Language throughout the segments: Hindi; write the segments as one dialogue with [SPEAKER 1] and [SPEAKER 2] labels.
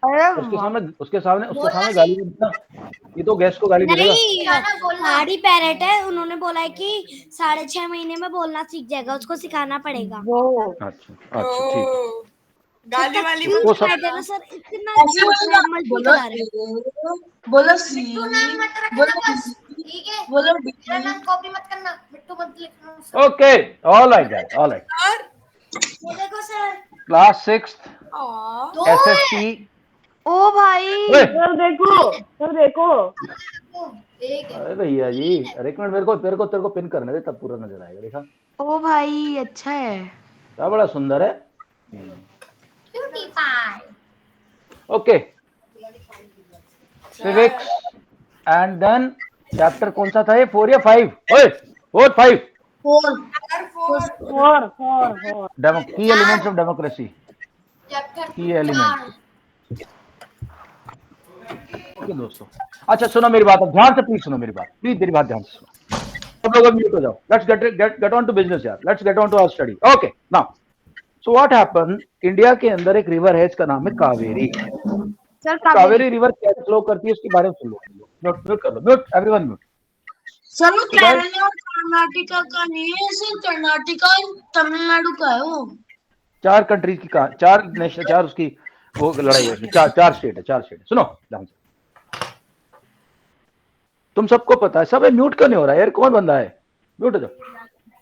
[SPEAKER 1] अरे
[SPEAKER 2] उसके
[SPEAKER 1] वाह।
[SPEAKER 2] सामने उसके
[SPEAKER 3] बोलना
[SPEAKER 2] गाली मत देना, ये तो गेस्ट को गाली दे देगा।
[SPEAKER 4] नहीं,
[SPEAKER 3] गाना बोलना।
[SPEAKER 4] पहाड़ी पैरेट है, उन्होंने बोला है कि 6.5 महीने में बोलना सीख जाएगा, उसको सिखाना पड़ेगा।
[SPEAKER 1] वो
[SPEAKER 2] अच्छा अच्छा, ठीक है।
[SPEAKER 3] ओ, गाली वाली मत
[SPEAKER 2] वो सब
[SPEAKER 4] सुनाई
[SPEAKER 3] करना।
[SPEAKER 4] देना सर, इतना
[SPEAKER 1] ऐसे बोलो,
[SPEAKER 4] मल्टी
[SPEAKER 1] बोलो
[SPEAKER 4] कलर है।
[SPEAKER 1] बोलो सी,
[SPEAKER 3] मिट्टू नाम मत रखना
[SPEAKER 1] बोलो
[SPEAKER 3] बस,
[SPEAKER 1] डी,
[SPEAKER 3] ठीक है?
[SPEAKER 1] बोलो
[SPEAKER 3] मेरा
[SPEAKER 1] डी।
[SPEAKER 3] नाम कॉपी मत करना, मिट्टू मत लिखना sir.
[SPEAKER 2] Okay, all right guys, all right.
[SPEAKER 3] Sir ये देखो सर,
[SPEAKER 2] क्लास 6
[SPEAKER 3] दो
[SPEAKER 2] एसएसटी।
[SPEAKER 4] ओ भाई,
[SPEAKER 2] ओए,
[SPEAKER 1] सर देखो, सर देखो।
[SPEAKER 3] एक है।
[SPEAKER 2] अरे भैया जी, अरे एक मिनट, तेरे को पिन करने दे, तब पूरा नजर आएगा। देखा,
[SPEAKER 4] ओ भाई अच्छा है।
[SPEAKER 2] क्या बड़ा सुंदर है।
[SPEAKER 3] Cutie pie.
[SPEAKER 2] Okay, civics and then chapter कौन सा था ये, 4 या 5? ओए, 4 5।
[SPEAKER 1] Four,
[SPEAKER 3] sir four.
[SPEAKER 1] Four four four.
[SPEAKER 2] की एलिमेंट्स ऑफ डेमोक्रेसी,
[SPEAKER 3] चैप्टर
[SPEAKER 2] की एलिमेंट।
[SPEAKER 3] 4।
[SPEAKER 2] ओके दोस्तों, अच्छा सुनो मेरी बात, अब ध्यान से प्लीज सुनो मेरी बात, प्लीज मेरी बात ध्यान से सुनो। सब लोग म्यूट हो जाओ। Let's get on to business यार, let's get on to our study. Okay now, so what happen, India के अंदर एक रिवर है, इसका नाम है कावेरी।
[SPEAKER 1] सर
[SPEAKER 2] कावेरी रिवर कैसे फ्लो करती है उसके बारे में सुन लो। म्यूट म्यूट कर लो, म्यूट एवरीवन, म्यूट।
[SPEAKER 1] सर वो
[SPEAKER 2] तो गाइस,
[SPEAKER 1] केरला और कर्नाटका का नहीं है, सर कर्नाटका और तमिलनाडु का है वो।
[SPEAKER 2] 4 कंट्रीज की 4 नेशनल, 4 उसकी वो लड़ाई है उसमें, 4 स्टेट है, 4 स्टेट है। सुनो ध्यान से, तुम सबको पता है, सब म्यूट क्यों नहीं हो रहा है यार, कौन बंदा है? म्यूट हो जाओ।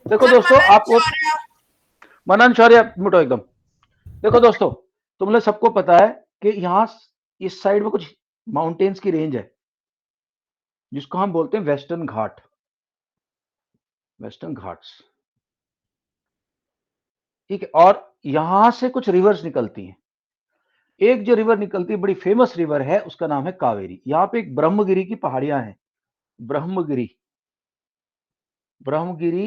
[SPEAKER 2] देखो दोस्तों, आप वो मनन शौर्य म्यूट हो एकदम। देखो दोस्तों, तुम लोग सबको पता है कि यहाँ इस साइड में कुछ माउंटेन्स की रेंज है, जिसको हम बोलते हैं वेस्टर्न घाट, वेस्टर्न घाट्स, ठीक है। और यहां से कुछ रिवर्स निकलती हैं। एक जो रिवर निकलती है, बड़ी फेमस रिवर है, उसका नाम है कावेरी। यहाँ पे एक ब्रह्मगिरी की पहाड़ियां हैं, ब्रह्मगिरी, ब्रह्मगिरी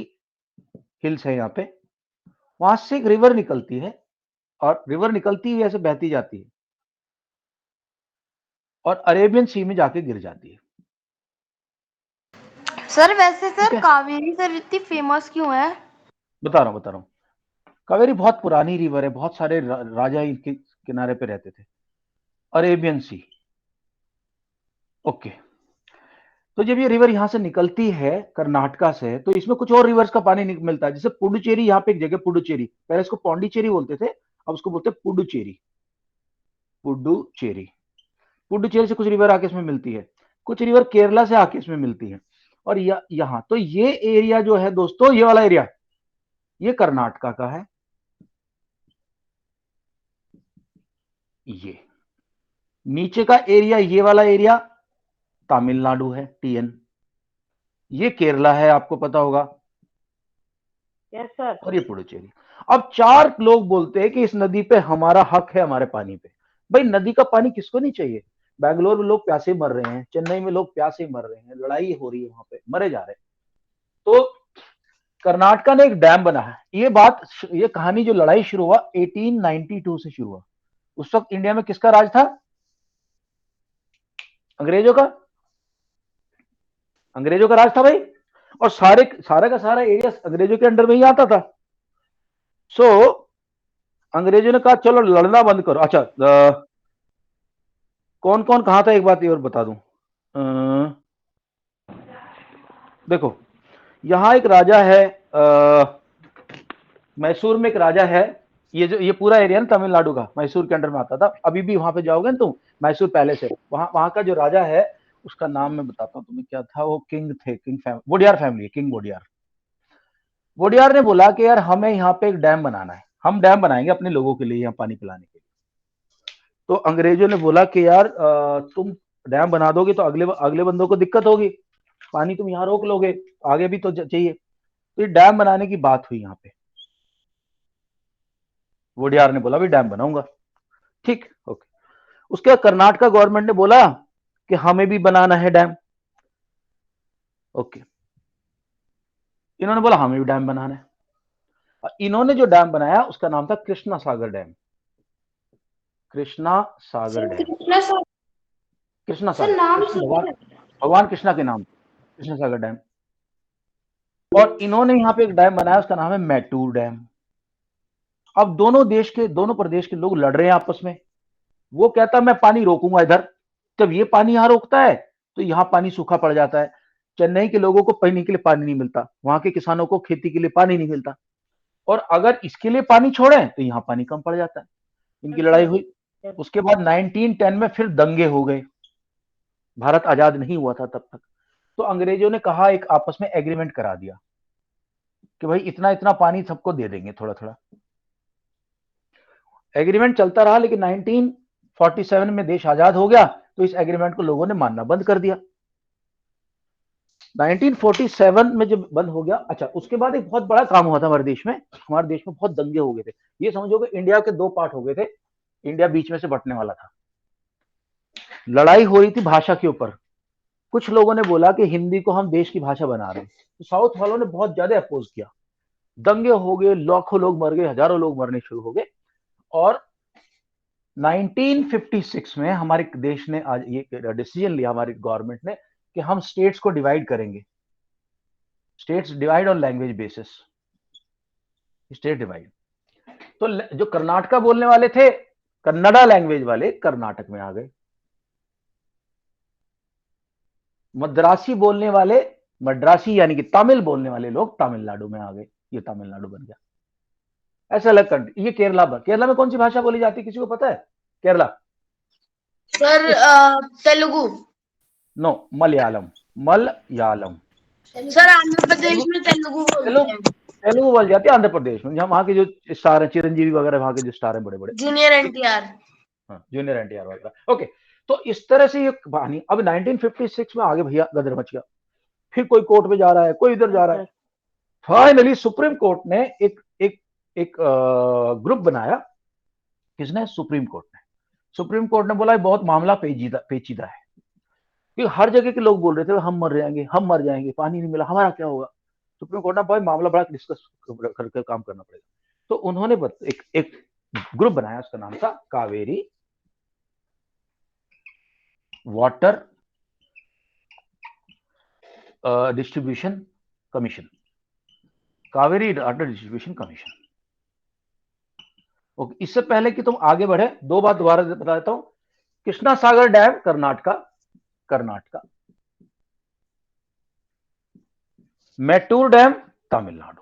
[SPEAKER 2] हिल्स है यहाँ पे। वहां से एक रिवर निकलती है, और रिवर निकलती हुई ऐसे बहती जाती है, और अरेबियन सी में जाके गिर जाती है।
[SPEAKER 4] सर वैसे
[SPEAKER 2] ठीक
[SPEAKER 4] सर
[SPEAKER 2] है,
[SPEAKER 4] कावेरी सर इतनी फेमस क्यों है?
[SPEAKER 2] बता रहा हूँ। कावेरी बहुत पुरानी रिवर है, बहुत सारे राजा इनके किनारे पे रहते थे। अरेबियन सी, ओके। तो जब ये रिवर यहां से निकलती है कर्नाटका से, तो इसमें कुछ और रिवर्स का पानी मिलता है, जैसे पुडुचेरी, यहाँ पे एक जगह पुडुचेरी, पहले इसको पौंडीचेरी बोलते थे, अब उसको बोलते हैं पुडुचेरी। पुडुचेरी, पुडुचेरी से कुछ रिवर आके इसमें मिलती है, कुछ रिवर केरला से आके इसमें मिलती है। और यहाँ तो ये एरिया जो है दोस्तों, ये वाला एरिया, ये कर्नाटका का है। ये नीचे का एरिया, ये वाला एरिया तमिलनाडु है, टीएन। ये केरला है, आपको पता होगा।
[SPEAKER 1] Yes sir.
[SPEAKER 2] और ये पुडुचेरी। अब 4 लोग बोलते हैं कि इस नदी पे हमारा हक है, हमारे पानी पे। भाई नदी का पानी किसको नहीं चाहिए? बैंगलोर में लोग प्यासे मर रहे हैं, चेन्नई में लोग प्यासे मर रहे हैं, लड़ाई हो रही है, वहां पे मरे जा रहे हैं। तो कर्नाटका ने एक डैम बना है। ये कहानी, जो लड़ाई शुरू हुआ 1892 से शुरू हुआ। उस वक्त इंडिया में किसका राज था? अंग्रेजों का, अंग्रेजों का राज था भाई। और सारा का सारा एरिया अंग्रेजों के अंडर में ही आता था। सो अंग्रेजों ने कहा चलो लड़ना बंद करो। अच्छा, कौन कौन कहा था, एक बात ये और बता दूं। देखो, यहां एक राजा है, मैसूर में एक राजा है। ये पूरा एरिया ना तमिलनाडु का, मैसूर के अंडर में आता था। अभी भी वहां पे जाओगे ना तुम, मैसूर पैलेस है, वहां वहां का जो राजा है, उसका नाम मैं बताता हूँ तुम्हें क्या था। वो किंग थे, वोडियार फैमिली, किंग वोडियार। वोडियार ने बोला कि यार हमें यहाँ पे एक डैम बनाना है, हम डैम बनाएंगे अपने लोगों के लिए, यहाँ पानी पिलाने के लिए। तो अंग्रेजों ने बोला कि यार तुम डैम बना दोगे तो अगले अगले बंदों को दिक्कत होगी, पानी तुम यहाँ रोक लोगे, आगे भी तो चाहिए। तो ये डैम बनाने की बात हुई यहाँ पे। वोडियार ने बोला भी डैम बनाऊंगा, ठीक, ओके। उसके बाद कर्नाटका गवर्नमेंट ने बोला कि हमें भी बनाना है डैम, ओके। इन्होंने बोला हमें भी डैम बनाना है। और इन्होंने जो डैम बनाया उसका नाम था Krishna Sagar dam. Krishna Sagar
[SPEAKER 4] sir
[SPEAKER 2] dam,
[SPEAKER 4] Krishna sir,
[SPEAKER 2] Krishna
[SPEAKER 4] sir
[SPEAKER 2] Sagar,
[SPEAKER 4] नाम
[SPEAKER 2] कृष्ण
[SPEAKER 4] सुना
[SPEAKER 2] भगवान,
[SPEAKER 4] है।
[SPEAKER 2] भगवान कृष्णा के नाम, कृष्णा सागर डैम। और इन्होंने यहाँ पे एक डैम बनाया, उसका नाम है मैटूर डैम। अब दोनों प्रदेश के लोग लड़ रहे हैं आपस में, वो कहता मैं पानी रोकूंगा इधर, जब ये पानी यहाँ रोकता है तो यहाँ पानी सूखा पड़ जाता है। चेन्नई के लोगों को पीने के लिए पानी नहीं मिलता, वहां के किसानों को खेती के लिए पानी नहीं मिलता, और अगर इसके लिए पानी छोड़े तो यहाँ पानी कम पड़ जाता है। इनकी लड़ाई हुई। उसके बाद 1910 में फिर दंगे हो गए, भारत आजाद नहीं हुआ था तब तक। तो अंग्रेजों ने कहा, एक आपस में एग्रीमेंट करा दिया कि भाई इतना इतना पानी सबको दे देंगे, थोड़ा थोड़ा। एग्रीमेंट चलता रहा, लेकिन 1947 में देश आजाद हो गया तो इस एग्रीमेंट को लोगों ने मानना बंद कर दिया। 1947 में जब बंद हो गया, अच्छा उसके बाद एक बहुत बड़ा काम हुआ था हमारे देश में बहुत दंगे हो गए थे। ये समझो कि इंडिया के दो पार्ट हो गए थे, इंडिया बीच में से बंटने वाला था। लड़ाई हो रही थी भाषा के ऊपर। कुछ लोगों ने बोला कि हिंदी को हम देश की भाषा बना रहे हैं, तो साउथ वालों ने बहुत ज्यादा अपोज किया, दंगे हो गए, लाखों लोग मर गए, हजारों लोग मरने शुरू हो गए। और 1956 में हमारे देश ने आज ये डिसीजन लिया, हमारी गवर्नमेंट ने, कि हम स्टेट्स को डिवाइड करेंगे। States divide on language basis, state divide. तो जो कर्नाटका बोलने वाले थे, कन्नड़ा लैंग्वेज वाले कर्नाटक में आ गए, मद्रासी बोलने वाले, मद्रासी यानी कि तमिल बोलने वाले लोग तमिलनाडु में आ गए, ये तमिलनाडु बन गया। ऐसा अलग कंट्री। ये केरला में कौन सी भाषा बोली जाती है, किसी को पता है? Kerala
[SPEAKER 1] sir Telugu.
[SPEAKER 2] No, Malayalam.
[SPEAKER 1] Sir Andhra Pradesh में तेलुगु बोलते हैं।
[SPEAKER 2] तेलुगु बोल जाती है आंध्र प्रदेश में, जहाँ वहां के जो स्टार है, चिरंजीवी वगैरह, वहां के जो स्टार है बड़े बड़े,
[SPEAKER 1] जूनियर एनटीआर।
[SPEAKER 2] हाँ, जूनियर एनटीआर वगैरह। ओके, तो इस तरह से ये कहानी। अब 1956 में आगे भैया गदर मच गया, फिर कोई कोर्ट में जा रहा है, कोई इधर जा रहा है। फाइनली सुप्रीम कोर्ट ने एक ग्रुप बनाया। किसने? सुप्रीम कोर्ट ने। सुप्रीम कोर्ट ने बोला बहुत मामला पेचीदा है, क्योंकि हर जगह के लोग बोल रहे थे हम मर जाएंगे, पानी नहीं मिला, हमारा क्या होगा। सुप्रीम कोर्ट ने भाई मामला बड़ा डिस्कस करके काम करना पड़ेगा। तो उन्होंने एक ग्रुप बनाया, उसका नाम था Kaveri water distribution commission. Kaveri water distribution commission. Okay, इससे पहले कि तुम आगे बढ़े, दो बात दोबारा बता देता हूं। Krishna Sagar dam Karnataka, Mettur dam Tamil Nadu.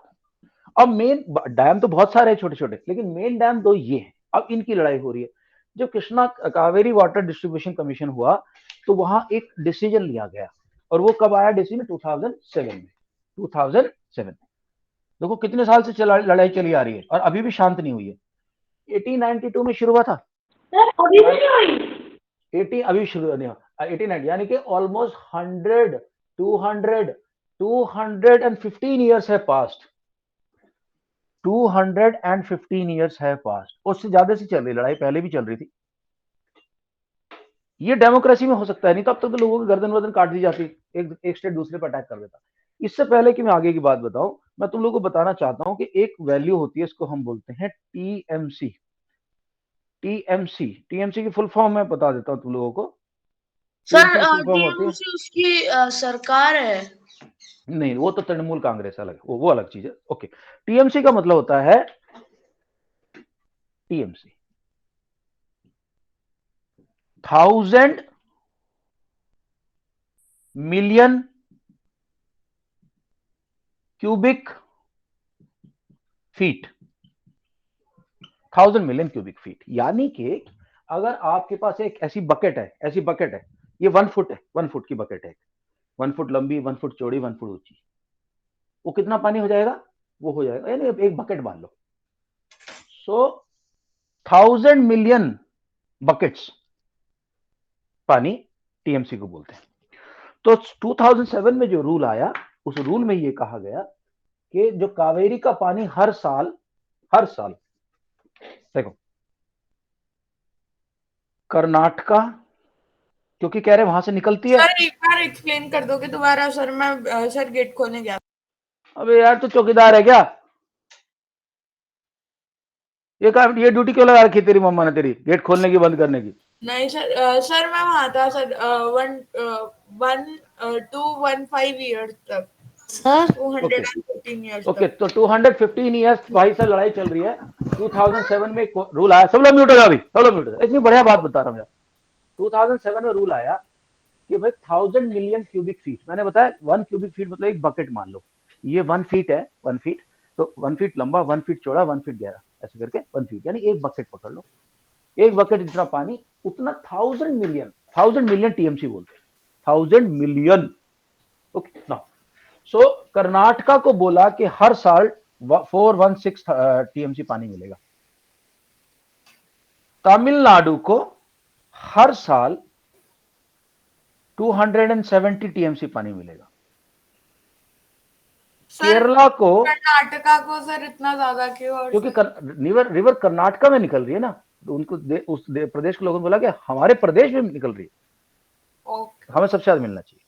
[SPEAKER 2] अब मेन डैम तो बहुत सारे हैं छोटे छोटे, लेकिन मेन डैम दो ये हैं। अब इनकी लड़ाई हो रही है। जब Krishna Kaveri water distribution commission हुआ तो वहां एक डिसीजन लिया गया, और वो कब आया डिसीजन? 2007 में। 2007 में देखो कितने साल से लड़ाई चली आ रही है और अभी भी शांत नहीं हुई है। 1892 में शुरू हुआ था सर, अभी भी नहीं हुई। 80 अभी शुरू नहीं हुआ। 1890 यानी कि ऑलमोस्ट 100 215 years है पास्ट। 215 years है पास्ट। उससे ज्यादा से चल रही लड़ाई, पहले भी चल रही थी। ये डेमोक्रेसी में हो सकता है, नहीं तो अब तक तो लोगों की गर्दन वर्दन काट दी जाती, एक स्टेट दूसरे पर अटैक कर देता। इससे पहले कि मैं आगे की बात बताऊं, मैं तुम लोगों को बताना चाहता हूं कि एक वैल्यू होती है, इसको हम बोलते हैं टीएमसी। टीएमसी की फुल फॉर्म मैं बता देता हूं तुम लोगों को।
[SPEAKER 1] सर टीएमसी उसकी सरकार है?
[SPEAKER 2] नहीं, वो तो तृणमूल कांग्रेस अलग, वो अलग चीज है। ओके, टीएमसी का मतलब होता है, TMC 1000 million cubic feet. 1000 million cubic feet, यानी कि अगर आपके पास एक ऐसी बकेट है, ये 1 फुट है, 1 फुट की बकेट है, 1 फुट लंबी, 1 फुट चौड़ी, 1 फुट ऊंची, वो कितना पानी हो जाएगा? वो हो जाएगा, यानी एक बकेट मान लो। सो 1000 मिलियन बकेट्स पानी टीएमसी को बोलते हैं। तो 2007 में जो रूल आया, उस रूल में ये कहा गया कि जो कावेरी का पानी हर साल देखो, कर्नाटका, क्योंकि कह रहे वहां से निकलती है।
[SPEAKER 5] सर एक बार एक्सप्लेन कर दोगे दोबारा? सर मैं सर गेट खोलने गया।
[SPEAKER 2] अबे यार तू चौकीदार है क्या? ये ड्यूटी क्यों लगा रखी तेरी मम्मा ने, तेरी गेट खोलने की बंद करने की?
[SPEAKER 5] नहीं सर, सर मैं वहां था सर 1 to 1 5 years तक।
[SPEAKER 4] सर
[SPEAKER 5] 215 years
[SPEAKER 2] ओके,
[SPEAKER 5] तक।
[SPEAKER 2] तो 215 ईयर्स भाई से लड़ाई चल रही है। 2007 में एक रूल आया, सब लोग म्यूट हो जाओ अभी, सब लोग म्यूट हो जाओ, इतनी बढ़िया बात बता रहा हूँ यार। 2007 में रूल आया कि भाई 1000 मिलियन क्यूबिक फीट, मैंने बताया 1 क्यूबिक फीट मतलब एक बकेट मान लो, ये 1 फीट है, 1 फीट, तो 1 फीट लंबा, 1 फीट चौड़ा, 1 फीट गहरा, ऐसे करके 1 फीट, यानी एक बकेट पकड़ लो, एक बकेट जितना पानी उतना 1000 मिलियन टीएमसी बोलते हैं, 1000 मिलियन। ओके ना, सो कर्नाटका को बोला कि हर साल 416 टीएमसी पानी मिलेगा, तमिलनाडु को हर साल 270 टीएमसी पानी मिलेगा,
[SPEAKER 5] सर
[SPEAKER 2] केरला को,
[SPEAKER 5] कर्नाटका को सर इतना ज्यादा क्यों? और
[SPEAKER 2] क्योंकि
[SPEAKER 5] सर
[SPEAKER 2] रिवर कर्नाटका में निकल रही है ना, तो उनको प्रदेश के लोगों ने बोला कि हमारे प्रदेश में निकल रही है,
[SPEAKER 5] ओके
[SPEAKER 2] हमें सबसे ज्यादा मिलना चाहिए।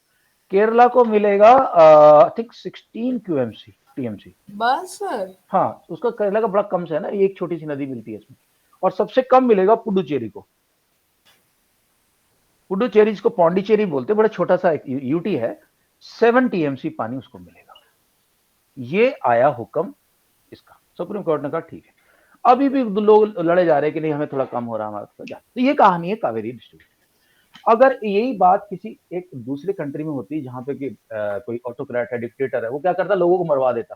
[SPEAKER 2] केरला को मिलेगा आई थिंक 16 क्यूएमसी टीएमसी,
[SPEAKER 5] बस सर।
[SPEAKER 2] हाँ, उसका केरला का बड़ा कम से है ना, एक छोटी सी नदी मिलती है इसमें, और सबसे कम मिलेगा पुडुचेरी को। पुडुचेरी जिसको पौंडीचेरी बोलते हैं, बड़ा छोटा सा यूटी है, 7 टीएमसी पानी उसको मिलेगा। ये आया हुक्म इसका, सुप्रीम कोर्ट ने कहा ठीक है। अभी भी लोग लड़े जा रहे हैं कि नहीं हमें थोड़ा कम हो रहा हमारा, तो ये कहानी है कावेरी डिस्ट्रिक्ट। अगर यही बात किसी एक दूसरे कंट्री में होती जहां पे कि कोई ऑटोक्रेट है, डिक्टेटर है, वो क्या करता, लोगों को मरवा देता।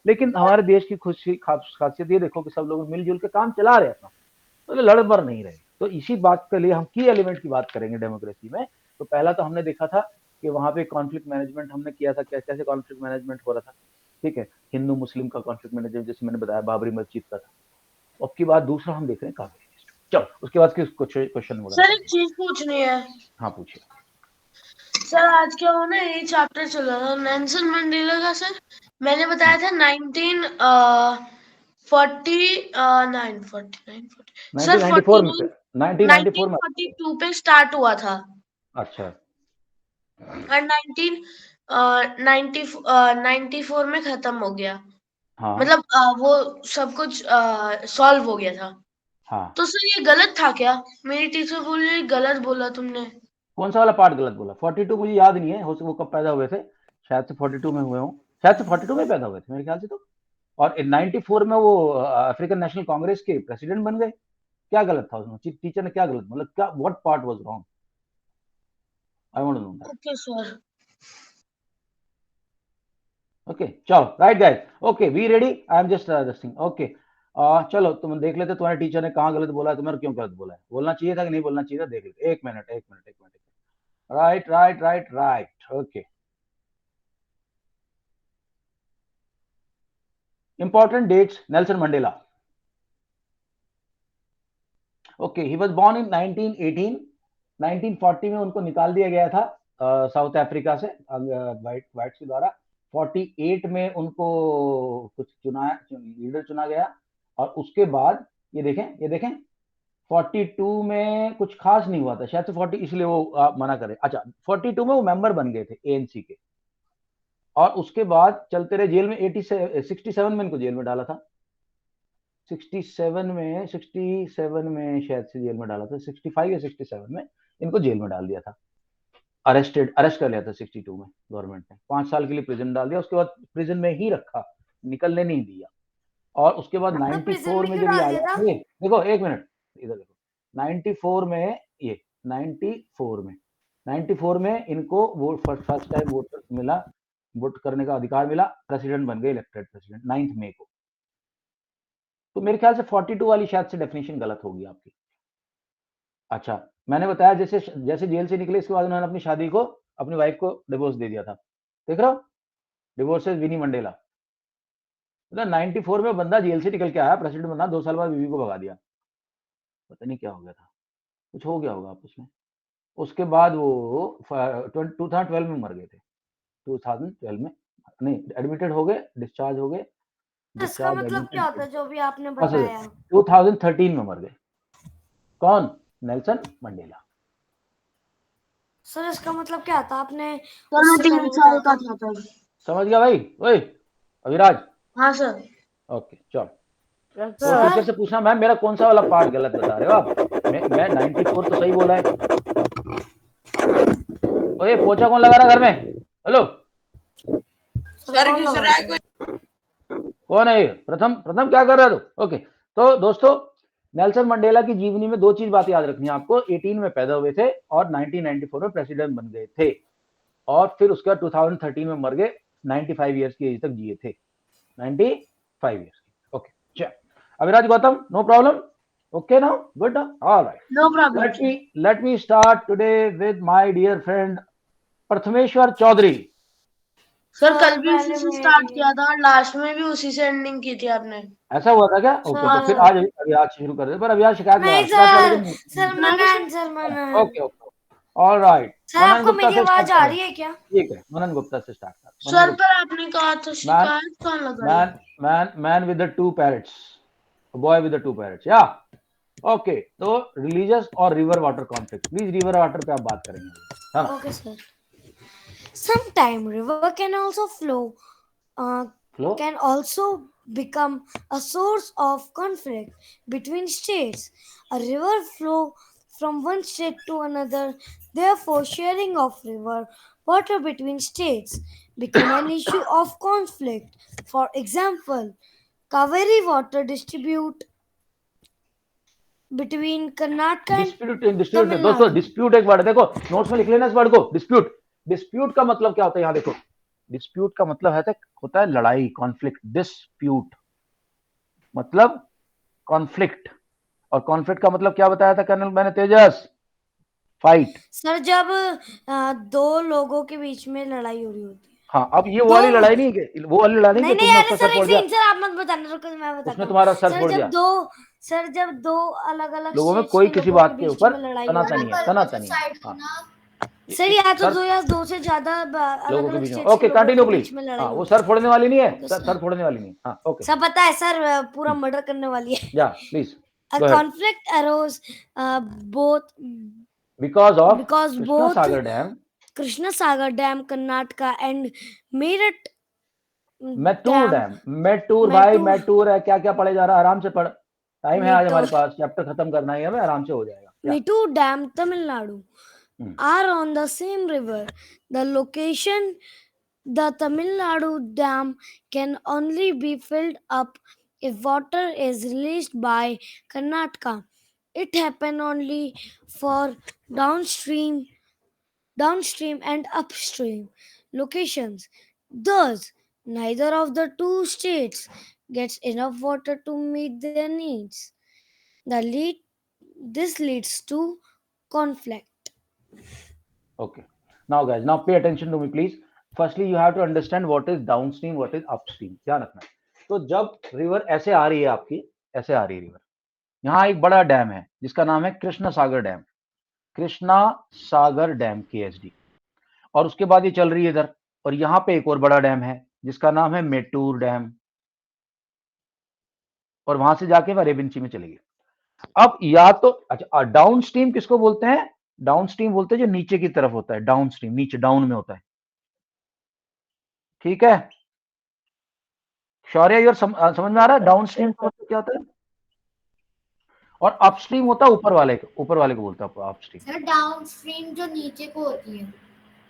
[SPEAKER 2] लेकिन हमारे देश की खुशी खासियत ये देखो कि सब लोग मिलजुल के काम चला रहे हैं, तो लड़ मर नहीं रहे। तो इसी बात के लिए हम की एलिमेंट की बात करेंगे डेमोक्रेसी में। तो पहला तो हमने देखा था कि वहां पे कॉन्फ्लिक्ट मैनेजमेंट हमने किया था, कैसे कॉन्फ्लिक्ट मैनेजमेंट हो रहा था, ठीक है, हिंदू मुस्लिम का कॉन्फ्लिक्ट मैनेजमेंट, जैसे मैंने बताया बाबरी मस्जिद का था। अब की बात दूसरा हम देख रहे हैं कावेरी। चलो उसके बाद कुछ क्वेश्चन होगा।
[SPEAKER 1] सर एक चीज पूछनी है।
[SPEAKER 2] हाँ पूछिए।
[SPEAKER 1] सर आज क्या हो ना, ये चैप्टर चल रहा था नेल्सन मंडेला का। सर मैंने बताया था 1942 पे स्टार्ट हुआ था।
[SPEAKER 2] अच्छा,
[SPEAKER 1] और 1994 में खत्म हो गया।
[SPEAKER 2] हाँ
[SPEAKER 1] मतलब वो सब कुछ सॉल्व हो गया था।
[SPEAKER 2] हाँ,
[SPEAKER 1] तो सर ये गलत था क्या? मेरी टीचर बोल रही गलत बोला तुमने।
[SPEAKER 2] कौन सा वाला पार्ट गलत बोला? 42 मुझे याद नहीं है, वो कब पैदा हुए थे, शायद से 42 में हुए हों, शायद से 42 में पैदा हुए थे मेरे ख्याल से तो। और 94 में वो अफ्रीकन नेशनल कांग्रेस के प्रेसिडेंट बन गए। क्या गलत था उसमें? टीचर ने क्या गलत, मतलब क्या, what part was wrong? I want to know that.
[SPEAKER 1] Okay sir.
[SPEAKER 2] Okay चलो, right guys, okay we ready, I am just this thing, okay. चलो तुम देख लेते तुम्हारे टीचर ने कहाँ गलत बोला है, तुम्हें क्यों गलत बोला है, बोलना चाहिए था कि नहीं बोलना चाहिए था, देख लेते। एक minute, right right right right, okay. Important dates, Nelson Mandela. Okay, he was born in 1918. 1940 में उनको निकाल दिया गया था साउथ अफ्रीका से वाइट के द्वारा। 48 में उनको कुछ लीडर चुना गया, और उसके बाद ये देखें 42 में कुछ खास नहीं हुआ था शायद से 40, इसलिए वो मना करे। अच्छा, 42 में वो मेंबर बन गए थे एएनसी के, और उसके बाद चलते रहे जेल में। 67 में इनको जेल में डाला था, 67 में शायद से जेल में डाला था, 65 या 67 में इनको जेल में डाल दिया था, अरेस्ट कर लिया था 62 में गवर्नमेंट ने। 5 साल के लिए प्रिजन डाल दिया, उसके बाद प्रिजन में ही रखा, निकलने नहीं दिया। और उसके बाद 94 में जब ये आया, देखो एक मिनट इधर देखो, 94 में ये 94 में इनको वोट फर्स्ट टाइम वोट मिला, वोट करने का अधिकार मिला, प्रेसिडेंट बन गए, इलेक्टेड प्रेसिडेंट 9 मई को। तो मेरे ख्याल से 42 वाली शायद से डेफिनेशन गलत होगी आपकी। अच्छा, मैंने बताया जैसे जेल से निकले इसके बाद उन्होंने अपनी शादी को, अपनी वाइफ को डिवोर्स दे दिया था, देख रहे हो, डिवोर्स विनी मंडेला। मतलब 94 में बंदा जेल से निकल के आया, प्रेसिडेंट बना, 2 साल बाद बीवी को भगा दिया, पता नहीं क्या हो गया था, कुछ हो गया होगा आपस में। उसके बाद वो 2012 में मर गए थे, 2012 में नहीं, एडमिटेड हो गए, डिस्चार्ज हो गए।
[SPEAKER 4] इसका मतलब क्या होता है जो भी आपने
[SPEAKER 2] अच्छा,
[SPEAKER 4] बताया?
[SPEAKER 2] 2013 में मर गए। कौन? Nelson Mandela.
[SPEAKER 4] सर इसका मतलब क्या था? आपने
[SPEAKER 1] सर मैं 3 साल का था तब।
[SPEAKER 2] समझ गया भाई? ओए अविराज।
[SPEAKER 1] हाँ सर।
[SPEAKER 2] ओके चलो, तो टीचर से पूछना मैम मेरा कौन सा वाला पार्ट गलत बता रहे हो आप? मैं 94 तो सही बोला है। ओए पोछा कौन लगा रहा घर में? हेलो
[SPEAKER 5] सर घिस रहा है कोई।
[SPEAKER 2] कौन है ये? प्रथम प्रथम क्या कर रहा है तू? ओके, तो दोस्तों नेल्सन मंडेला की जीवनी में दो चीज बात याद रखनी है आपको। 18 में पैदा हुए थे और 1994 में प्रेसिडेंट बन गए थे, और फिर उसके बाद 2013 में मर गए। 95 ईयर्स की एज तक जिए थे, 95 ईयर्स की। ओके, चल Aviraj Gautam, no problem. Okay now, good, alright.
[SPEAKER 1] No problem.
[SPEAKER 2] let me start today with my dear friend Prathameshwar Chaudhary.
[SPEAKER 1] Sir कल भी
[SPEAKER 4] पहले
[SPEAKER 1] उसी से
[SPEAKER 4] मेरी-
[SPEAKER 1] स्टार्ट किया था और लास्ट में भी उसी से एंडिंग की थी आपने।
[SPEAKER 2] ऐसा हुआ था क्या? ओके,
[SPEAKER 1] हाँ,
[SPEAKER 2] तो फिर
[SPEAKER 1] सर।
[SPEAKER 2] आज अभिराज शुरू कर दे, पर अभिराज शिकायत
[SPEAKER 4] नहीं
[SPEAKER 2] शिकायत वाले
[SPEAKER 4] सर,
[SPEAKER 2] दिन
[SPEAKER 4] सर
[SPEAKER 1] नहीं,
[SPEAKER 4] Manan, sir Manan.
[SPEAKER 2] Okay okay, alright.
[SPEAKER 4] Sir
[SPEAKER 2] Manan
[SPEAKER 4] आपको
[SPEAKER 2] गुप्ता
[SPEAKER 4] मेरी
[SPEAKER 2] से
[SPEAKER 4] आवाज
[SPEAKER 2] स्टार्ट
[SPEAKER 4] आ
[SPEAKER 2] करें।
[SPEAKER 4] रही है क्या?
[SPEAKER 2] ठीक है, मनन गुप्ता से स्टार्ट कर।
[SPEAKER 1] सर पर आपने कहा था शिकायत कौन लगा?
[SPEAKER 2] Man with the two parrots, boy with the two parrots, या ओके। तो रिलीजियस और river water conflict, please river water पे आप बात करेंगे, है ना?
[SPEAKER 4] Okay, sir. Sometime river can also flow,
[SPEAKER 2] flow,
[SPEAKER 4] can also become a source of conflict between states. A river flow from one state to another, therefore sharing of river water between states become an issue of conflict. For example, Kaveri water distribute between Karnataka and
[SPEAKER 2] dispute
[SPEAKER 4] Tamil
[SPEAKER 2] दोस्तों,
[SPEAKER 4] Nadu.
[SPEAKER 2] डिस्प्यूट एक वर्ड, देखो नोट्स में लिख लेना इस वर्ड को, डिस्प्यूट। डिस्प्यूट का मतलब क्या होता है? यहाँ देखो, डिस्प्यूट का मतलब होता है लड़ाई, कॉन्फ्लिक्ट। डिस्प्यूट मतलब कॉन्फ्लिक्ट, और कॉन्फ्लिक्ट का मतलब क्या बताया था कर्नल मैंने तेजस? फाइट।
[SPEAKER 4] सर जब दो लोगों के बीच में लड़ाई हो रही होती है।
[SPEAKER 2] हाँ, अब ये वो वाली लड़ाई नहीं है, वो वाली लड़ाई नहीं
[SPEAKER 4] नहीं
[SPEAKER 2] कि
[SPEAKER 4] नहीं,
[SPEAKER 2] तुमने
[SPEAKER 4] अरे
[SPEAKER 2] उसका
[SPEAKER 4] सर
[SPEAKER 2] सर
[SPEAKER 4] एक
[SPEAKER 2] फोड़ दिया,
[SPEAKER 4] सेकंड, सर आप मत बताना, रुको मैं बताता
[SPEAKER 2] उसने
[SPEAKER 4] हूँ।
[SPEAKER 2] तुम्हारा सर
[SPEAKER 4] सर
[SPEAKER 2] फोड़
[SPEAKER 4] जब
[SPEAKER 2] दिया।
[SPEAKER 4] दो अलग अलग
[SPEAKER 2] लोगों में
[SPEAKER 4] स्टेट्स
[SPEAKER 2] कोई
[SPEAKER 4] के
[SPEAKER 2] किसी
[SPEAKER 4] लोगों
[SPEAKER 2] बात
[SPEAKER 4] के
[SPEAKER 2] के
[SPEAKER 4] बीच
[SPEAKER 2] ऊपर
[SPEAKER 4] में लड़ाई हो
[SPEAKER 2] तनातनी
[SPEAKER 4] रही
[SPEAKER 2] है, तनातनी है।
[SPEAKER 3] साइड
[SPEAKER 2] हाँ,
[SPEAKER 3] ना।
[SPEAKER 4] सर या तो
[SPEAKER 2] सर
[SPEAKER 4] दो या दो से ज्यादा अलग
[SPEAKER 2] लोगों के
[SPEAKER 4] अलग
[SPEAKER 2] बीच में।
[SPEAKER 4] स्टेट्स
[SPEAKER 2] ओके,
[SPEAKER 4] के लोगों
[SPEAKER 2] कंटिन्यू
[SPEAKER 4] के
[SPEAKER 2] प्लीज।
[SPEAKER 4] बीच में
[SPEAKER 2] हाँ,
[SPEAKER 4] लड़ाई
[SPEAKER 2] वो
[SPEAKER 4] हो
[SPEAKER 2] सर फोड़ने वाली नहीं है,
[SPEAKER 4] Okay,
[SPEAKER 2] सर
[SPEAKER 4] sir.
[SPEAKER 2] फोड़ने वाली नहीं। हाँ, ओके,
[SPEAKER 4] सब पता है सर, पूरा मर्डर करने वाली है।
[SPEAKER 2] या please
[SPEAKER 4] A
[SPEAKER 2] go ahead.
[SPEAKER 4] conflict arose both
[SPEAKER 2] because of
[SPEAKER 4] because
[SPEAKER 2] Krishna
[SPEAKER 4] both
[SPEAKER 2] Sagar dam,
[SPEAKER 4] Krishna Sagar Dam, Karnataka and Meerut
[SPEAKER 2] Mettur
[SPEAKER 4] Dam,
[SPEAKER 2] dam. Mettur भाई,
[SPEAKER 4] Mettur,
[SPEAKER 2] मैटूर है, क्या क्या पढ़े जा रहा है? आराम से पढ़, टाइम है आज
[SPEAKER 4] Mettur,
[SPEAKER 2] हमारे पास, चैप्टर खत्म करना ही है हमें, आराम से हो जाएगा। क्या?
[SPEAKER 4] Mettur Dam, Tamil Nadu,
[SPEAKER 2] hmm,
[SPEAKER 4] are on the same river. The location, the Tamil Nadu Dam can only be filled up if water is released by Karnataka. It happened only for downstream, downstream and upstream locations. Thus, neither of the two states gets enough water to meet their needs. The lead, this leads to conflict.
[SPEAKER 2] okay. Now guys, now pay attention to me please. Firstly, you have to understand what is downstream, what is upstream, ध्यान रखना है। तो जब रिवर ऐसे आ रही है आपकी, ऐसे आ रही है रिवर, यहाँ एक बड़ा डैम है जिसका नाम है Krishna Sagar dam, Krishna Sagar dam KSD, और उसके बाद ये चल रही है इधर, और यहाँ पे एक और बड़ा डैम है जिसका नाम है मेटूर डैम, और वहां से जाके अरेबियन सी में चली गई। अब या तो अच्छा, डाउन स्ट्रीम किसको बोलते हैं? डाउन स्ट्रीम बोलते हैं जो नीचे की तरफ होता है, डाउन स्ट्रीम, नीचे डाउन में होता है, ठीक है? शौर्य, योर समझ में आ रहा है डाउन स्ट्रीम क्या होता है? और अपस्ट्रीम होता है ऊपर वाले को बोलता है अपस्ट्रीम,
[SPEAKER 3] सर डाउनस्ट्रीम जो नीचे को होती है।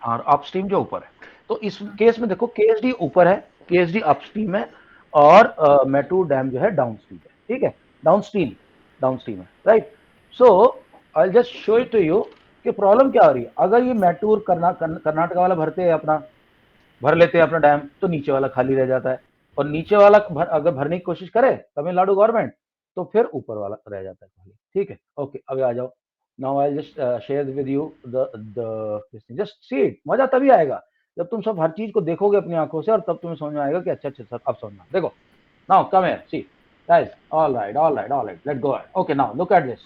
[SPEAKER 2] और अपस्ट्रीम जो ऊपर है। तो इस केस में देखो, KSD ऊपर है, KSD अपस्ट्रीम है, और मैटूर डैम जो है डाउनस्ट्रीम है, ठीक है? डाउनस्ट्रीम है, right? So I just show it to you कि प्रॉब्लम क्या हो रही है। अगर ये मैटूर कर्नाटका वाला भर लेते हैं अपना डैम, तो नीचे वाला खाली रह जाता है, और नीचे वाला अगर भरने की कोशिश करे तमिलनाडु गवर्नमेंट, तो फिर ऊपर वाला रह जाता है खाली, ठीक है? ओके, अभी आ जाओ। Now I just share with you the just see it. मजा तभी आएगा जब तुम सब हर चीज को देखोगे अपनी आंखों से, और तब तुम्हें समझ में आएगा कि अच्छा सर अब समझना। देखो, now come here, see guys, all right, let go. Okay, now look at this.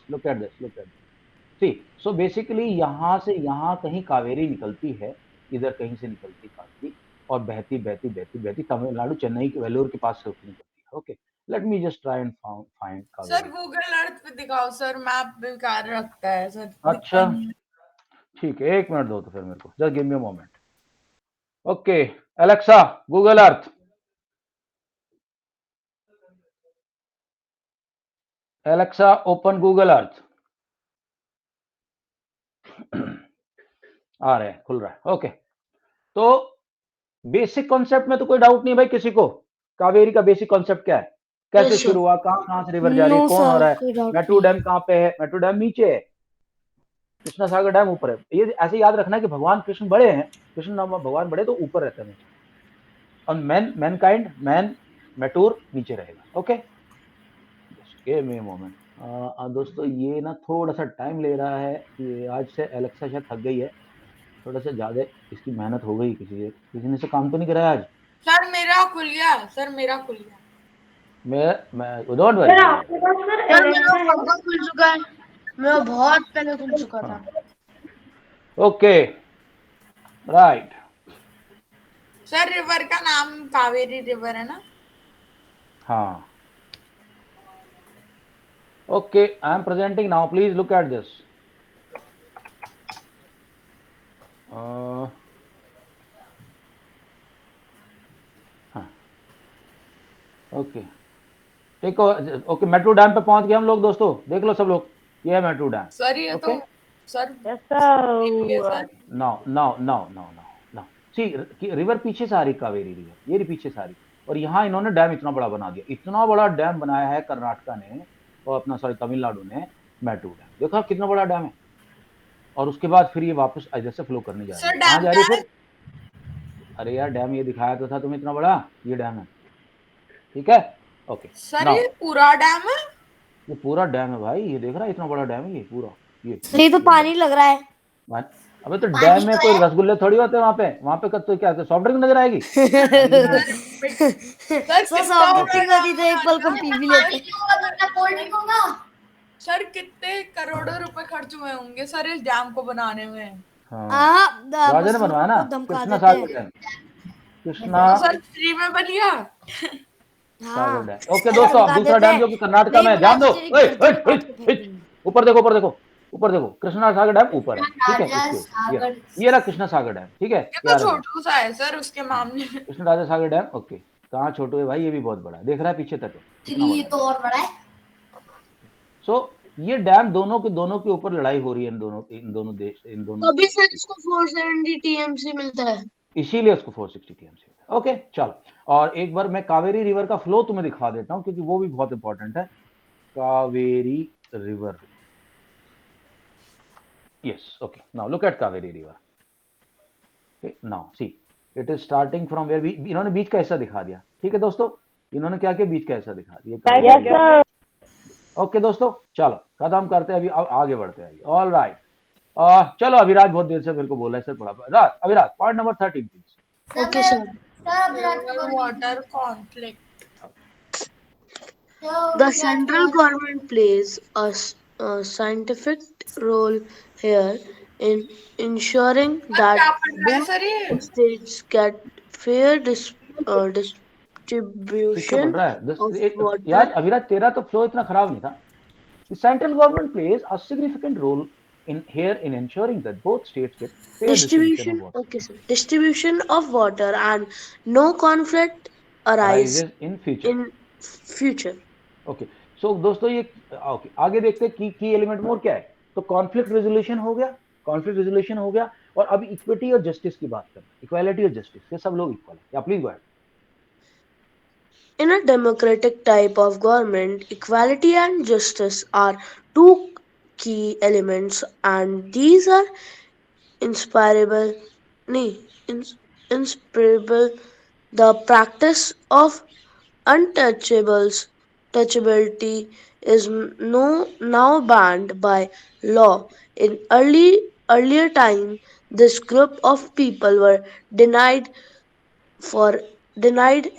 [SPEAKER 2] See, so basically यहाँ से यहाँ कहीं कावेरी निकलती है, इधर कहीं से निकलती कावेरी, और बहती तमिलनाडु, चेन्नई के वेलूर के पास से होती निकलती है। Okay, let me just try and find
[SPEAKER 5] sir
[SPEAKER 2] Kaveri.
[SPEAKER 5] Google Earth पे दिखाओ सर, मैप बेकार रखता है सर।
[SPEAKER 2] अच्छा, ठीक है, 1 मिनट दो तो फिर मेरे को, just give me a moment. Okay, Alexa, Google Earth. Alexa, open Google Earth. आ रहे हैं, खुल रहा है। ओके, तो बेसिक कॉन्सेप्ट में तो कोई डाउट नहीं भाई किसी को। कावेरी का बेसिक कॉन्सेप्ट क्या है, कैसे
[SPEAKER 1] Yes, sir.
[SPEAKER 2] शुरू हुआ, कहाँ कहाँ से रिवर जा रही है,
[SPEAKER 4] नो
[SPEAKER 2] कौन हो
[SPEAKER 4] सर,
[SPEAKER 2] रहा है,
[SPEAKER 4] कोई डाउट
[SPEAKER 2] मैटू
[SPEAKER 4] नहीं।
[SPEAKER 2] डैम कहाँ पे है, मैटू डैम नीचे है, कृष्णा सागर डैम ऊपर है। ये ऐसे याद रखना है कि भगवान कृष्ण बड़े हैं, कृष्ण नाम भगवान बड़े तो ऊपर रहते हैं, और मैनकाइंड मैन मैटूर नीचे रहेगा। Okay, give me a moment. दोस्तों ये ना थोड़ा सा टाइम ले रहा है, ये आज से एलेक्सा शायद थक गई है, थोड़ा सा ज्यादा इसकी मेहनत हो गई, किसी ने से काम तो नहीं कराया आज।
[SPEAKER 5] सर मेरा खुल गया, सर मेरा खुल गया।
[SPEAKER 2] मैं डोंट वरी।
[SPEAKER 1] सर आपके पास सर एलेक्सा है? खुल चुका है, मेरा बहुत पहले खुल चुका था।
[SPEAKER 2] Okay right.
[SPEAKER 5] सर रिवर का नाम कावेरी रिवर है ना?
[SPEAKER 2] हाँ okay, I am presenting now, please look at this. Okay देखो, ओके मेट्रो डैम पे पहुंच गए हम लोग दोस्तों, देख लो सब लोग, ये है मेट्रो डैम।
[SPEAKER 5] सर ये
[SPEAKER 2] Okay.
[SPEAKER 5] तो sir
[SPEAKER 6] Yes,
[SPEAKER 5] sir
[SPEAKER 2] now see river पीछे से आ रही, कावेरी रिवर ये रही पीछे से आ रही, और यहाँ इन्होंने डैम इतना बड़ा बना दिया, इतना बड़ा डैम बनाया है कर्नाटका ने और अपना सॉरी तमिलनाडु ने, मेट्रो डैम देखो कितना बड़ा डैम है। और उसके बाद फिर ये वापस इधर से फ्लो करने जा रही
[SPEAKER 5] सर
[SPEAKER 2] है, कहाँ
[SPEAKER 5] डैम
[SPEAKER 2] जा रही है
[SPEAKER 5] का
[SPEAKER 2] फिर? अरे यार डैम ये दिखाया तो था तुम्हें, इतना बड़ा ये डैम है, ठीक है। ओके
[SPEAKER 5] सर
[SPEAKER 2] नाउ
[SPEAKER 5] ये पूरा डैम है?
[SPEAKER 2] ये पूरा डैम है भाई, ये देख रहा है इतना बड़ा डैम है ये पूरा,
[SPEAKER 4] ये तो पानी लग रहा है।
[SPEAKER 2] अबे तो डैम में कोई रसगुल्ले थोड़ी होते हैं वहां पे तो क्या सॉफ्ट ड्रिंक नजर आएगी?
[SPEAKER 5] सर
[SPEAKER 4] सर सॉफ्ट ड्रिंक होती तो एक पल को पी भी लेते।
[SPEAKER 3] कोल्ड ड्रिंक होगा।
[SPEAKER 5] सर कितने करोड़ों रुपए खर्च हुए होंगे सर इस डैम को बनाने में?
[SPEAKER 2] हाँ राजा ने बनवाया ना, कृष्णा सागर डैम, कृष्णा
[SPEAKER 5] तो सर फ्री में बन गया।
[SPEAKER 2] सागर डैम। ओके दोस्तों अब दूसरा डैम जो कि कर्नाटका में है, ध्यान दो, ऊपर देखो ऊपर देखो ऊपर देखो, कृष्णा सागर डैम ऊपर है, ठीक है, इसके ये रहा कृष्णा सागर डैम, ठीक है।
[SPEAKER 5] ये तो छोटू सा है सर उसके मामले में।
[SPEAKER 2] कृष्ण राजा सागर डैम, ओके कहाँ छोटू है भाई, ये भी बहुत बड़ा है, देख रहा है पीछे तक है,
[SPEAKER 3] ये तो और बड़ा है।
[SPEAKER 2] सो ये डैम दोनों के ऊपर लड़ाई हो रही है, इन दोनों देश, इन दोनों,
[SPEAKER 1] अभी सर इसको 470 टीएमसी मिलता है,
[SPEAKER 2] इसीलिए उसको 460 टीएमसी। ओके चलो, और एक बार मैं कावेरी रिवर का फ्लो तुम्हें दिखा देता हूँ क्योंकि वो भी बहुत इंपॉर्टेंट है। Kaveri river, yes okay, now look at Kaveri river, okay now see it is starting from where, इन्होंने बीच का हिस्सा दिखा दिया, ठीक है दोस्तों, इन्होंने क्या किया बीच का हिस्सा दिखा दिया। ओके दोस्तों चलो खत्म करते हैं, अभी आगे बढ़ते हैं। ऑल राइट, चलो अभिराज बहुत देर से मेरे को बोला है सर, पढ़ा Abhiraj point number 13 please.
[SPEAKER 1] Okay sir.
[SPEAKER 5] Water conflict.
[SPEAKER 1] The central government plays a scientific role here in ensuring that both
[SPEAKER 5] sir ये
[SPEAKER 1] states get fair
[SPEAKER 2] किससे
[SPEAKER 1] distribution
[SPEAKER 2] पढ़ रहा है
[SPEAKER 1] of water.
[SPEAKER 2] यार अभिराज तेरा तो फ्लो इतना खराब नहीं था। The central government plays a significant role in here in ensuring that both states get fair distribution of water.
[SPEAKER 1] Okay, sir. Distribution of water and no conflict arise
[SPEAKER 2] Arises in future.
[SPEAKER 1] in future.
[SPEAKER 2] Okay so दोस्तों ये ओके आगे देखते हैं की एलिमेंट मोर क्या है। तो कॉन्फ्लिक्ट रेजोल्यूशन हो गया, और अभी इक्विटी और जस्टिस की बात करते हैं, इक्वालिटी और जस्टिस, ये सब लोग इक्वल है। या please go ahead.
[SPEAKER 1] In a democratic type of government, equality and justice are two key elements, and these are inspirable. The practice of touchability is now banned by law. In earlier time, this group of people were denied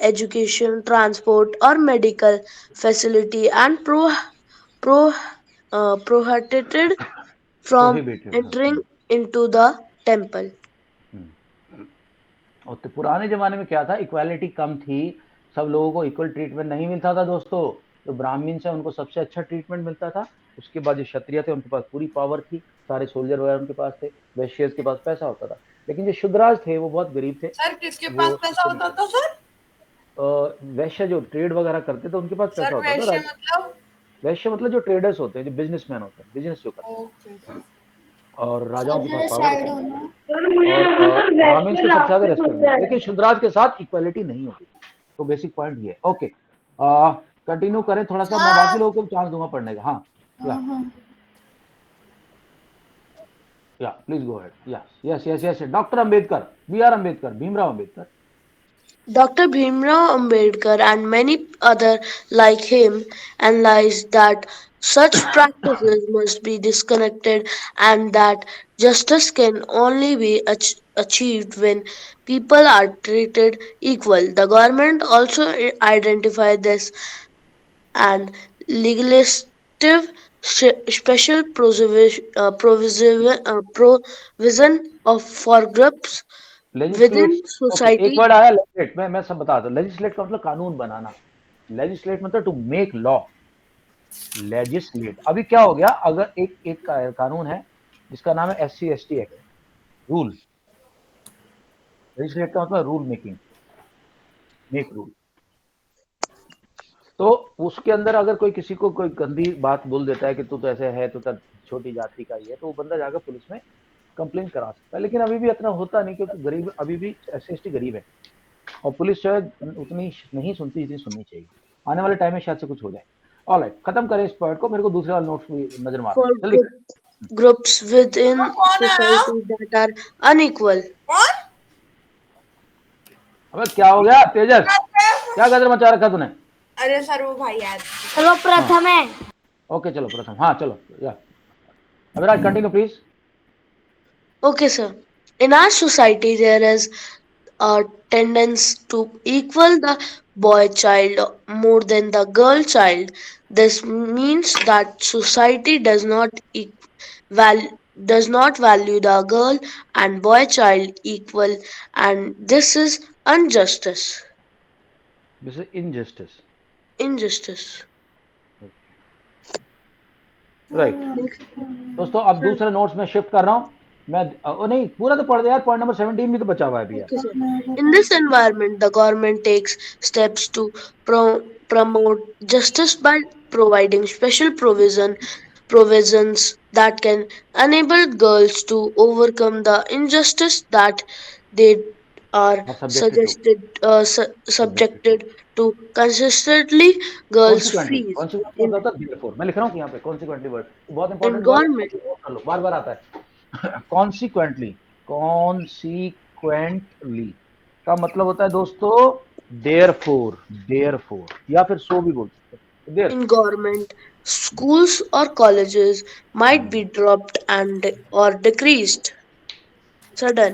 [SPEAKER 1] education, transport, or medical facility and prohibited from entering into the temple.
[SPEAKER 2] और तो पुराने जमाने में क्या था, इक्वालिटी कम थी, सब लोगों को इक्वल ट्रीटमेंट नहीं मिलता था दोस्तों। तो ब्राह्मण से उनको सबसे अच्छा ट्रीटमेंट मिलता था, उसके बाद जो क्षत्रिय थे उनके पास पूरी पावर थी, सारे सोल्जर वगैरह उनके पास थे, वैश्य के पास पैसा होता था। लेकिन जो शुद्राज थे वो बहुत गरीब थे।
[SPEAKER 5] सर किसके पास पैसा होता था सर?
[SPEAKER 2] वैश्य जो ट्रेड वगैरह करते थे उनके पास पैसा होता था। वैश्य मतलब जो ट्रेडर्स होते हैं, जो बिजनेसमैन होते हैं, बिजनेस जो करते हैं। और राजाओं के पास
[SPEAKER 3] Sir,
[SPEAKER 2] पावर
[SPEAKER 3] I
[SPEAKER 2] होता
[SPEAKER 3] don't
[SPEAKER 2] है
[SPEAKER 3] know.
[SPEAKER 2] और ब्राह्मण्स को सबसे ज्यादा रेस्पेक्ट है, लेकिन शुद्राज के साथ इक्वालिटी नहीं होती। तो बेसिक पॉइंट ये है। ओके, कंटिन्यू करें थोड़ा सा, मैं बाकी लोगों को चांस दूंगा पढ़ने का। हाँ, या please go ahead. Yes yes yes yes, doctor Ambedkar, B.R. Ambedkar, Bhimrao Ambedkar.
[SPEAKER 1] Dr. Bhimrao Ambedkar and many other like him analyzed that such practices must be disconnected and that justice can only be achieved when people are treated equal. The government also identified this and legislative special provision of for groups
[SPEAKER 2] legislate,
[SPEAKER 1] within
[SPEAKER 2] okay, एक
[SPEAKER 1] society.
[SPEAKER 2] वर्ड आया लेजिस्लेट, मैं सब बता दूं। लेजिस्लेट का मतलब कानून बनाना, लेजिस्लेट मतलब टू मेक लॉ, लेजिस्लेट। अभी क्या हो गया, अगर एक एक कानून है जिसका नाम है SC/ST एक्ट, रूल। लेजिस्लेट का मतलब रूल मेकिंग, मेक रूल। तो उसके अंदर अगर कोई किसी को कोई गंदी बात बोल देता है कि तू तो ऐसे है, तू तो छोटी जाति का ही है, तो वो बंदा जाकर पुलिस में कंप्लेन करा सकता है। लेकिन अभी भी इतना होता नहीं, क्योंकि गरीब, अभी भी SC/ST गरीब है और पुलिस शायद उतनी नहीं सुनती जितनी सुननी चाहिए। आने वाले टाइम में शायद से कुछ हो जाए। ऑलराइट, खत्म करें इस पॉइंट को, मेरे को दूसरे वाले नोट्स भी नजर मारना
[SPEAKER 1] For
[SPEAKER 2] जल्दी।
[SPEAKER 1] groups within
[SPEAKER 5] कौन है आप?
[SPEAKER 1] society that are unequal.
[SPEAKER 5] कौन?
[SPEAKER 2] अबे क्या हो गया तेजस, क्या गदर मचा रखा तूने?
[SPEAKER 5] अरे सर वो भाई यार।
[SPEAKER 4] चलो प्रथम है।
[SPEAKER 2] ओके चलो प्रथम, हाँ चलो, या Abhiraj continue please.
[SPEAKER 1] Okay, sir. In our society, there is a tendency to equal the boy child more than the girl child. This means that society val- does not value the girl and boy child equal, and this is injustice.
[SPEAKER 2] This is injustice,
[SPEAKER 1] Injustice.
[SPEAKER 2] Right. दोस्तों अब दूसरे नोट्स में शिफ्ट कर रहा हूँ मैं। नहीं, पूरा तो पढ़ दे यार, पॉइंट नंबर 17 भी तो बचा हुआ है अभी यार।
[SPEAKER 1] Okay, sir. In this environment, the government takes steps to promote justice by providing special provisions that can enable girls to overcome the injustice that they are
[SPEAKER 2] और subjected to
[SPEAKER 1] subjected to consistently girls
[SPEAKER 2] consequently,
[SPEAKER 1] fees
[SPEAKER 2] consequently
[SPEAKER 1] in
[SPEAKER 2] मतलब देयरफॉर। मैं लिख रहा हूँ यहाँ पे कॉन्सिक्वेंटली वर्ड, बहुत
[SPEAKER 1] in
[SPEAKER 2] इंपॉर्टेंट वर्ड
[SPEAKER 1] government.
[SPEAKER 2] है, नोट कर लो, बार बार आता है। कॉन्सिक्वेंटली, कॉन्सिक्वेंटली का मतलब होता है दोस्तों देयरफॉर, देयरफॉर, या फिर सो भी बोल सकते हैं, therefore.
[SPEAKER 1] In government, schools or colleges might be dropped and or decreased. Sudden.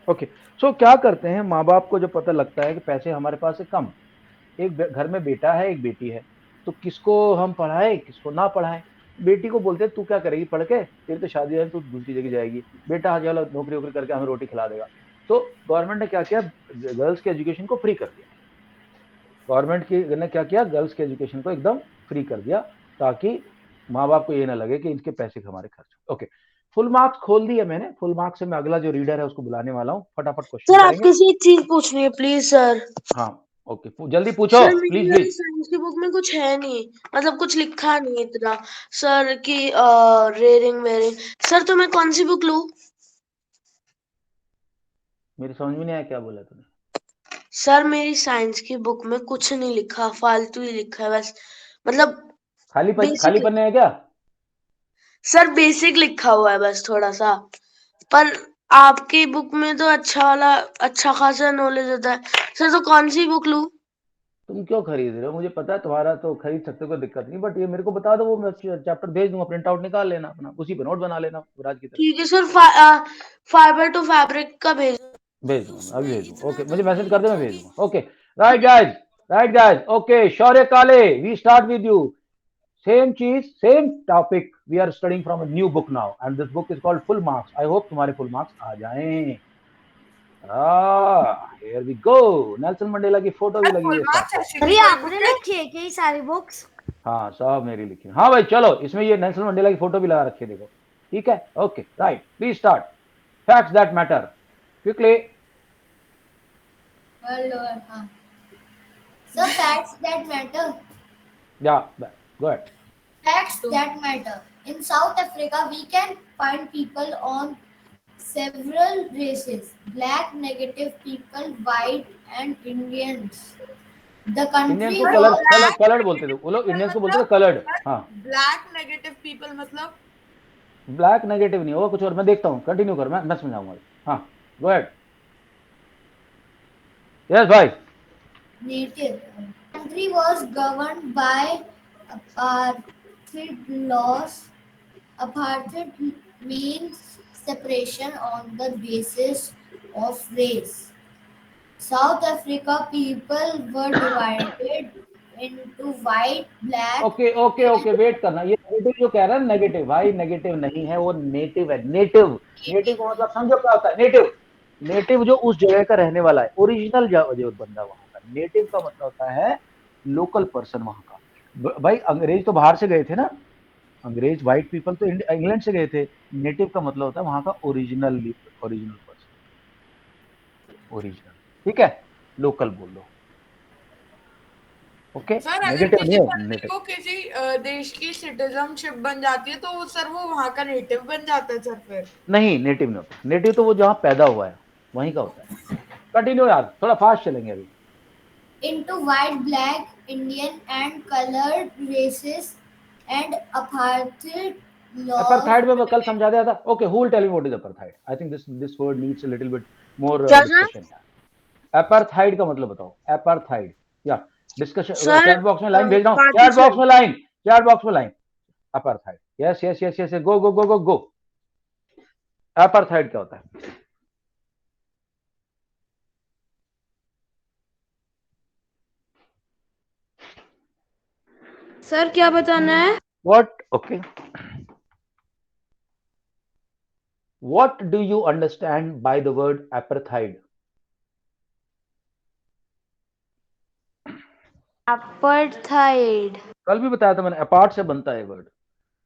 [SPEAKER 2] Okay, so क्या करते हैं माँ बाप को, जब पता लगता है कि पैसे हमारे पास है कम, एक घर में बेटा है एक बेटी है, तो किसको हम पढ़ाएं किसको ना पढ़ाएं। बेटी को बोलते हैं तू क्या करेगी पढ़ के, तेरी तो शादी है, तू दूसरी जगह जाएगी। बेटा आज वाला नौकरी वोकरी करके हमें रोटी खिला देगा। तो गवर्नमेंट ने क्या किया, गर्ल्स के एजुकेशन को फ्री कर दिया। गवर्नमेंट की ने क्या किया, गर्ल्स के एजुकेशन को एकदम फ्री कर दिया, ताकि माँ बाप को ये ना लगे कि इनके पैसे हमारे खर्च। ओके, फुल मार्क्स खोल दिया मैंने। फुल मार्क्स से मैं अगला जो रीडर है उसको बुलाने वाला हूँ, फटाफट क्वेश्चन
[SPEAKER 1] सर
[SPEAKER 2] करेंगे।
[SPEAKER 1] आपको से एक चीज पूछनी है प्लीज सर।
[SPEAKER 2] हाँ ओके, जल्दी पूछो
[SPEAKER 1] सर मेरी
[SPEAKER 2] प्लीज
[SPEAKER 1] वाली
[SPEAKER 2] प्लीज।
[SPEAKER 1] साइंस की बुक में कुछ है नहीं, मतलब कुछ लिखा नहीं है इतना सर की रेडिंग वेरिंग। सर तो मैं कौन सी बुक लूं?
[SPEAKER 2] मेरी समझ में नहीं आया क्या बोला तूने।
[SPEAKER 1] सर मेरी साइंस की बुक में कुछ नहीं लिखा, फालतू ही लिखा है बस, मतलब
[SPEAKER 2] खाली
[SPEAKER 1] बेसिक।
[SPEAKER 2] पन्ने हैं क्या?
[SPEAKER 1] सर बेसिक लिखा हुआ है बस थोड़ा सा, पर आपकी बुक में तो अच्छा खासा नॉलेज होता है। सर तो कौन सी बुक लूं?
[SPEAKER 2] तुम क्यों खरीद रहे हो, मुझे पता है तुम्हारा, तो खरीद सकते हो, कोई दिक्कत नहीं, बट ये मेरे को बता दो, वो मैं चैप्टर भेज दूंगा, प्रिंट आउट निकाल लेना अपना, उसी पे नोट बना लेना राज की तरह।
[SPEAKER 1] ठीक है सर, फाइबर टू फैब्रिक का भेज।
[SPEAKER 2] भेज दूंगा, अभी भेज दूंगा। ओके, मुझे मैसेज कर दे, मैं भेज दूंगा। Okay right guys, right guys. Okay Shaurya Kale, we start with you. Same चीज, same topic, we are studying from a new book now and this book is called full marks. I hope तुम्हारे फुल मार्क्स आ जाएं। Here we go. Nelson Mandela की फोटो भी लगी हुई है साथ में।
[SPEAKER 4] अरे आपने लिखी है क्या ये सारी बुक्स?
[SPEAKER 2] हाँ सब मेरी लिखी। हाँ भाई चलो, इसमें ये नेल्सन मंडेला की फोटो भी लगा रखी है, देखो। ठीक है, okay right, please start. Facts that matter, quickly.
[SPEAKER 3] So facts that matter.
[SPEAKER 2] या go ahead.
[SPEAKER 3] Facts that matter. In South Africa, we can find people on several races: black, negative people, white, and Indians. The
[SPEAKER 2] Indian
[SPEAKER 3] country
[SPEAKER 2] को
[SPEAKER 5] sir
[SPEAKER 2] coloured
[SPEAKER 3] was
[SPEAKER 2] coloured
[SPEAKER 5] black
[SPEAKER 2] coloured बोलते थे
[SPEAKER 5] नेगेटिव
[SPEAKER 2] वो लोग,
[SPEAKER 5] पीपल
[SPEAKER 2] इंडियंस को बोलते थे
[SPEAKER 5] मतलब
[SPEAKER 2] कलर्ड। हाँ,
[SPEAKER 5] ब्लैक नेगेटिव पीपल मतलब
[SPEAKER 2] ब्लैक नेगेटिव नहीं होगा, कुछ और। मैं देखता हूँ, कंटिन्यू कर, मैं समझाऊंगा। हाँ, गो अहेड। यस भाई।
[SPEAKER 3] native. The country was governed by apartheid laws. Apartheid means separation on the basis of race. South Africa people were divided into white, black,
[SPEAKER 2] okay okay okay,
[SPEAKER 3] and
[SPEAKER 2] wait करना। ये नेगेटिव जो कह रहा है नेगेटिव, भाई नेगेटिव नहीं है, वो नेटिव है। Native, native
[SPEAKER 3] native.
[SPEAKER 2] का मतलब समझो क्या होता है। नेटिव, नेटिव जो उस जगह का रहने वाला है, ओरिजिनल जो बंदा वहां का। नेटिव का मतलब होता है लोकल पर्सन वहां का। भाई अंग्रेज तो बाहर से गए थे ना, अंग्रेज व्हाइट पीपल तो इंग्लैंड से गए थे। नेटिव का मतलब होता है वहां का ओरिजिनल, ओरिजिनल पर्सन, ओरिजिनल। ठीक है, लोकल बोल लो। ओके,
[SPEAKER 5] सर अगर
[SPEAKER 2] नेगेटिव नहीं
[SPEAKER 5] किसी
[SPEAKER 2] है,
[SPEAKER 5] बंदे
[SPEAKER 2] नेटिव
[SPEAKER 5] को किसी देश की सिटीजनशिप बन जाती है तो सर वो वहां का नेटिव बन जाता है सर फिर।
[SPEAKER 2] नहीं। नेटिव नहीं होता, नेटिव तो वो जहां पैदा हुआ है वहीं का होता है। कंटिन्यू यार, थोड़ा फास्ट चलेंगे अभी।
[SPEAKER 3] Into white, black, Indian, and colored races and apartheid laws.
[SPEAKER 2] Apartheid में मैं कल समझा दिया था। Okay, who will tell me what is apartheid? I think this word needs a little bit more
[SPEAKER 1] क्या सर?
[SPEAKER 2] डिस्कशन यार। अपार्थाइड का मतलब बताओ, अपार्थाइड या डिस्कशन।
[SPEAKER 1] सर
[SPEAKER 2] चैट बॉक्स में लाइन भेज रहा हूँ, चैट बॉक्स
[SPEAKER 1] पार्टीशन।
[SPEAKER 2] में लाइन, चैट बॉक्स में line. Apartheid, yes yes yes yes, go go go go go. Apartheid क्या होता है?
[SPEAKER 1] सर क्या बताना है?
[SPEAKER 2] What? Okay, what do you understand by the word apartheid?
[SPEAKER 1] Apartheid.
[SPEAKER 2] कल भी बताया था मैंने, अपार्ट से बनता है वर्ड।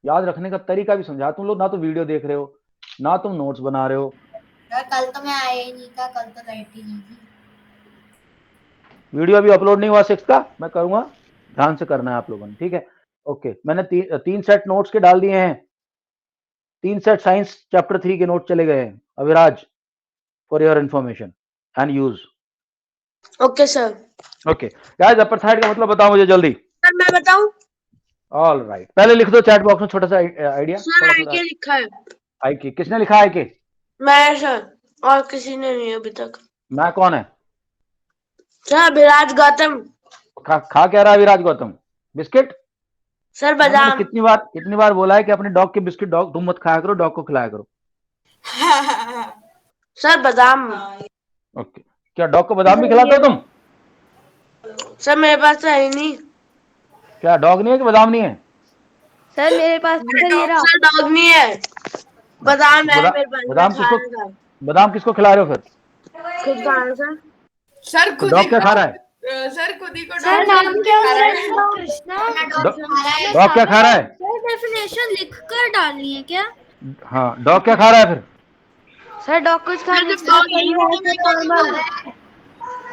[SPEAKER 2] याद रखने का तरीका भी समझा। तुम लोग ना तो वीडियो देख रहे हो, ना तुम नोट्स बना रहे हो।
[SPEAKER 3] यार कल तो मैं आया ही नहीं था, कल तो लाइट ही नहीं थी।
[SPEAKER 2] वीडियो अभी अपलोड नहीं हुआ 6 का, मैं करूंगा। ध्यान से करना है आप लोगों ने, ठीक है? ओके, मैंने तीन सेट नोट्स के डाल दिए हैं। 3 सेट साइंस चैप्टर 3 के नोट चले गए हैं Aviraj, for your information and use.
[SPEAKER 1] Okay sir.
[SPEAKER 2] Okay guys, apartheid का मतलब बताओ मुझे जल्दी।
[SPEAKER 1] सर मैं बताऊं?
[SPEAKER 2] ऑल राइट, पहले लिख दो चैट बॉक्स में छोटा सा आइडिया,
[SPEAKER 1] सर
[SPEAKER 2] थोड़ा
[SPEAKER 1] आई
[SPEAKER 2] थोड़ा।
[SPEAKER 1] के लिखा है।
[SPEAKER 2] आई के किसने लिखा? आई के
[SPEAKER 1] मैं सर, और किसी ने नहीं अभी तक।
[SPEAKER 2] मैं कौन है?
[SPEAKER 1] सर विराज गौतम।
[SPEAKER 2] खा क्या रहा है विराज गौतम? बिस्किट?
[SPEAKER 1] सर
[SPEAKER 2] मैंने
[SPEAKER 1] बादाम।
[SPEAKER 2] कितनी बार बोला है कि अपने डॉग के बिस्किट डॉग तुम मत खाया करो, डॉग को खिलाया करो।
[SPEAKER 1] सर बादाम।
[SPEAKER 2] ओके, क्या डॉग को बादाम भी खिलाते हो तुम?
[SPEAKER 1] सर मेरे पास तो है ही नहीं।
[SPEAKER 2] क्या डॉग नहीं है कि बादाम नहीं है?
[SPEAKER 1] सर मेरे पास
[SPEAKER 5] सर ये रहा।
[SPEAKER 1] सर डॉग नहीं है, बादाम है मेरे पास, मैं
[SPEAKER 2] बादाम
[SPEAKER 1] खा
[SPEAKER 2] किसको,
[SPEAKER 1] रहा था।
[SPEAKER 2] बादाम किसको खिला रहे हो फिर?
[SPEAKER 1] खुद खा रहा था।
[SPEAKER 5] सर
[SPEAKER 2] तो
[SPEAKER 5] खुद ही
[SPEAKER 2] डॉग क्या
[SPEAKER 5] को
[SPEAKER 2] खा रहा है?
[SPEAKER 5] सर खुद ही को
[SPEAKER 4] सर
[SPEAKER 5] डॉग
[SPEAKER 4] नाम क्या
[SPEAKER 5] खा रहा
[SPEAKER 4] है
[SPEAKER 5] है।
[SPEAKER 4] सर? कृष्णा।
[SPEAKER 2] डॉग क्या खा रहा है?
[SPEAKER 4] सर डेफिनेशन लिख कर डालनी है क्या?
[SPEAKER 2] हाँ, डॉग क्या खा रहा है फिर?
[SPEAKER 4] सर डॉग कुछ खा नहीं
[SPEAKER 1] डॉग यही है नॉर्मल।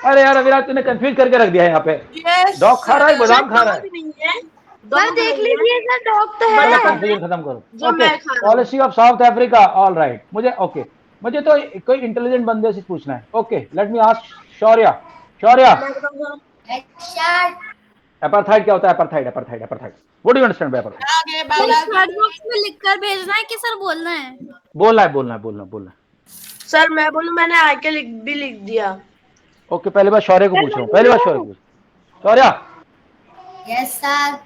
[SPEAKER 2] अरे यार अविराज, तूने कंफ्यूज करके रख दिया है यहाँ पे।
[SPEAKER 5] यस
[SPEAKER 2] डॉग खा रहा है,
[SPEAKER 1] सर
[SPEAKER 2] बादाम खा रहा है।
[SPEAKER 1] डॉग नहीं है,
[SPEAKER 4] सर
[SPEAKER 1] डॉग
[SPEAKER 4] देख
[SPEAKER 1] नहीं है,
[SPEAKER 4] लीजिए सर डॉग तो
[SPEAKER 2] चलो
[SPEAKER 4] है।
[SPEAKER 1] बादाम है
[SPEAKER 2] कंफ्यूजन खत्म करो।
[SPEAKER 1] जो
[SPEAKER 2] ओके,
[SPEAKER 1] मैं खा रहा हूँ।
[SPEAKER 2] Policy of south Africa. All right, मुझे तो कोई इंटेलिजेंट बंदे से पूछना है। Okay, let me ask Shaurya. Shaurya,
[SPEAKER 1] मैं बताऊंगा।
[SPEAKER 3] Headshot.
[SPEAKER 2] अपार्थाइड क्या होता है? Apartheid, apartheid, apartheid, what do you understand bye apartheid?
[SPEAKER 5] आगे
[SPEAKER 4] सर
[SPEAKER 5] बाबा
[SPEAKER 4] चैट बॉक्स में लिख कर भेजना है कि सर बोलना है?
[SPEAKER 2] बोलना है, बोलना है, बोलना है, बोलना है।
[SPEAKER 1] सर मैं बोलूं, मैंने आके भी लिख दिया।
[SPEAKER 2] ओके, पहली बार शौर्य को पूछ रहा हूँ, पहली बार शौर्य को पूछ। Shaurya,
[SPEAKER 3] Yes, sir.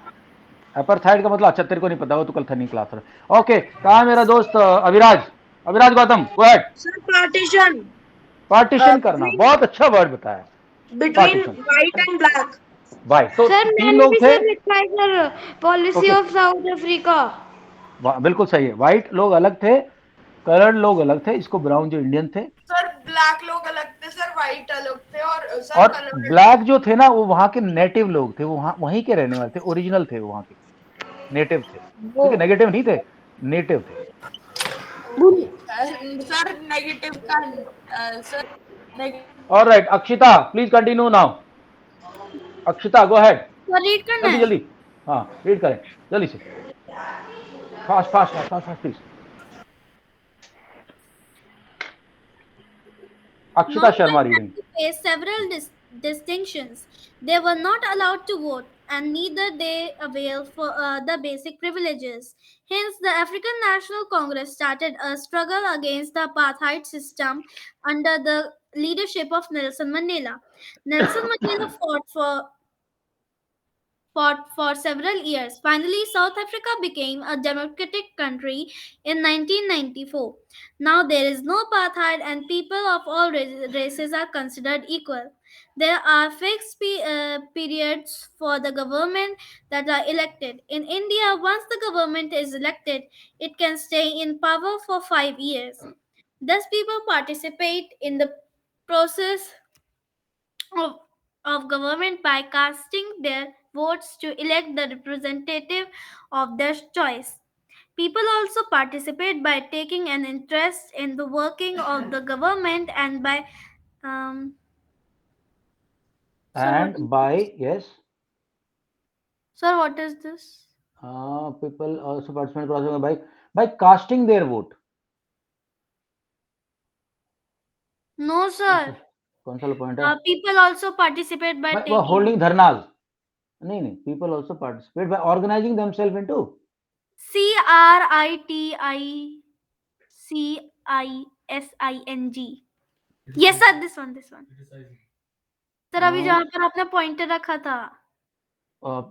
[SPEAKER 2] अपार्थाइड का मतलब, अच्छा तेरे को नहीं पता, वो तो कल था नहीं क्लास में। ओके, कहा है मेरा दोस्त Aviraj? Aviraj Gautam, go ahead.
[SPEAKER 1] Sir partition
[SPEAKER 2] partition करना, बहुत अच्छा वर्ड बताया।
[SPEAKER 1] Between
[SPEAKER 2] Partition.
[SPEAKER 1] White and black.
[SPEAKER 2] भाई तो
[SPEAKER 4] सर
[SPEAKER 2] 3
[SPEAKER 4] मैंने
[SPEAKER 2] लोग
[SPEAKER 4] भी
[SPEAKER 2] थे।
[SPEAKER 4] सर लिखा है sir, policy
[SPEAKER 2] okay,
[SPEAKER 4] of south Africa.
[SPEAKER 2] बिल्कुल सही है। व्हाइट लोग अलग थे, कलर्ड लोग अलग थे, इसको ब्राउन जो इंडियन थे।
[SPEAKER 5] सर ब्लैक लोग अलग थे, सर व्हाइट अलग थे और सर
[SPEAKER 2] और
[SPEAKER 5] कलर।
[SPEAKER 2] ब्लैक जो थे ना, वो वहां के नेटिव लोग थे, वो वहीं के रहने वाले थे, ओरिजिनल थे, वो वहां के नेटिव थे। ठीक है, नेगेटिव नहीं थे, नेटिव थे।
[SPEAKER 5] सर नेगेटिव का sir
[SPEAKER 2] all right, Akshita please continue now. Akshita go ahead,
[SPEAKER 4] sir read करना
[SPEAKER 2] जल्दी
[SPEAKER 4] है।
[SPEAKER 2] जल्दी। हाँ, रीड करें जल्दी से, fast fast fast fast please. Akshita Sharma
[SPEAKER 6] Non-whites
[SPEAKER 2] reading.
[SPEAKER 6] had to face several distinctions. They were not allowed to vote, and neither they avail for the basic privileges. Hence, the African National Congress started a struggle against the apartheid system under the leadership of Nelson Mandela. Nelson Mandela fought for several years. Finally, South Africa became a democratic country in 1994. Now there is no apartheid and people of all races are considered equal. There are fixed periods for the government that are elected. In India, once the government is elected, it can stay in power for 5 years. Thus, people participate in the process of, of government by casting their votes to elect the representative of their choice. People also participate by taking an interest in the working of the government and by sir what
[SPEAKER 2] And
[SPEAKER 6] is
[SPEAKER 2] by,
[SPEAKER 6] this?
[SPEAKER 2] yes,
[SPEAKER 6] Sir, what is this?
[SPEAKER 2] people also participate by casting their vote.
[SPEAKER 6] No,
[SPEAKER 2] कौन सा
[SPEAKER 6] sir.
[SPEAKER 2] कौन सा पॉइंट है?
[SPEAKER 6] People also participate by
[SPEAKER 2] by
[SPEAKER 6] taking
[SPEAKER 2] holding dharnas. नहीं, people also participate by organizing themselves into.
[SPEAKER 6] CRITICISING. Yes, sir. This one. Sir अभी
[SPEAKER 2] uh,
[SPEAKER 6] जहाँ पर आपने पॉइंटर रखा था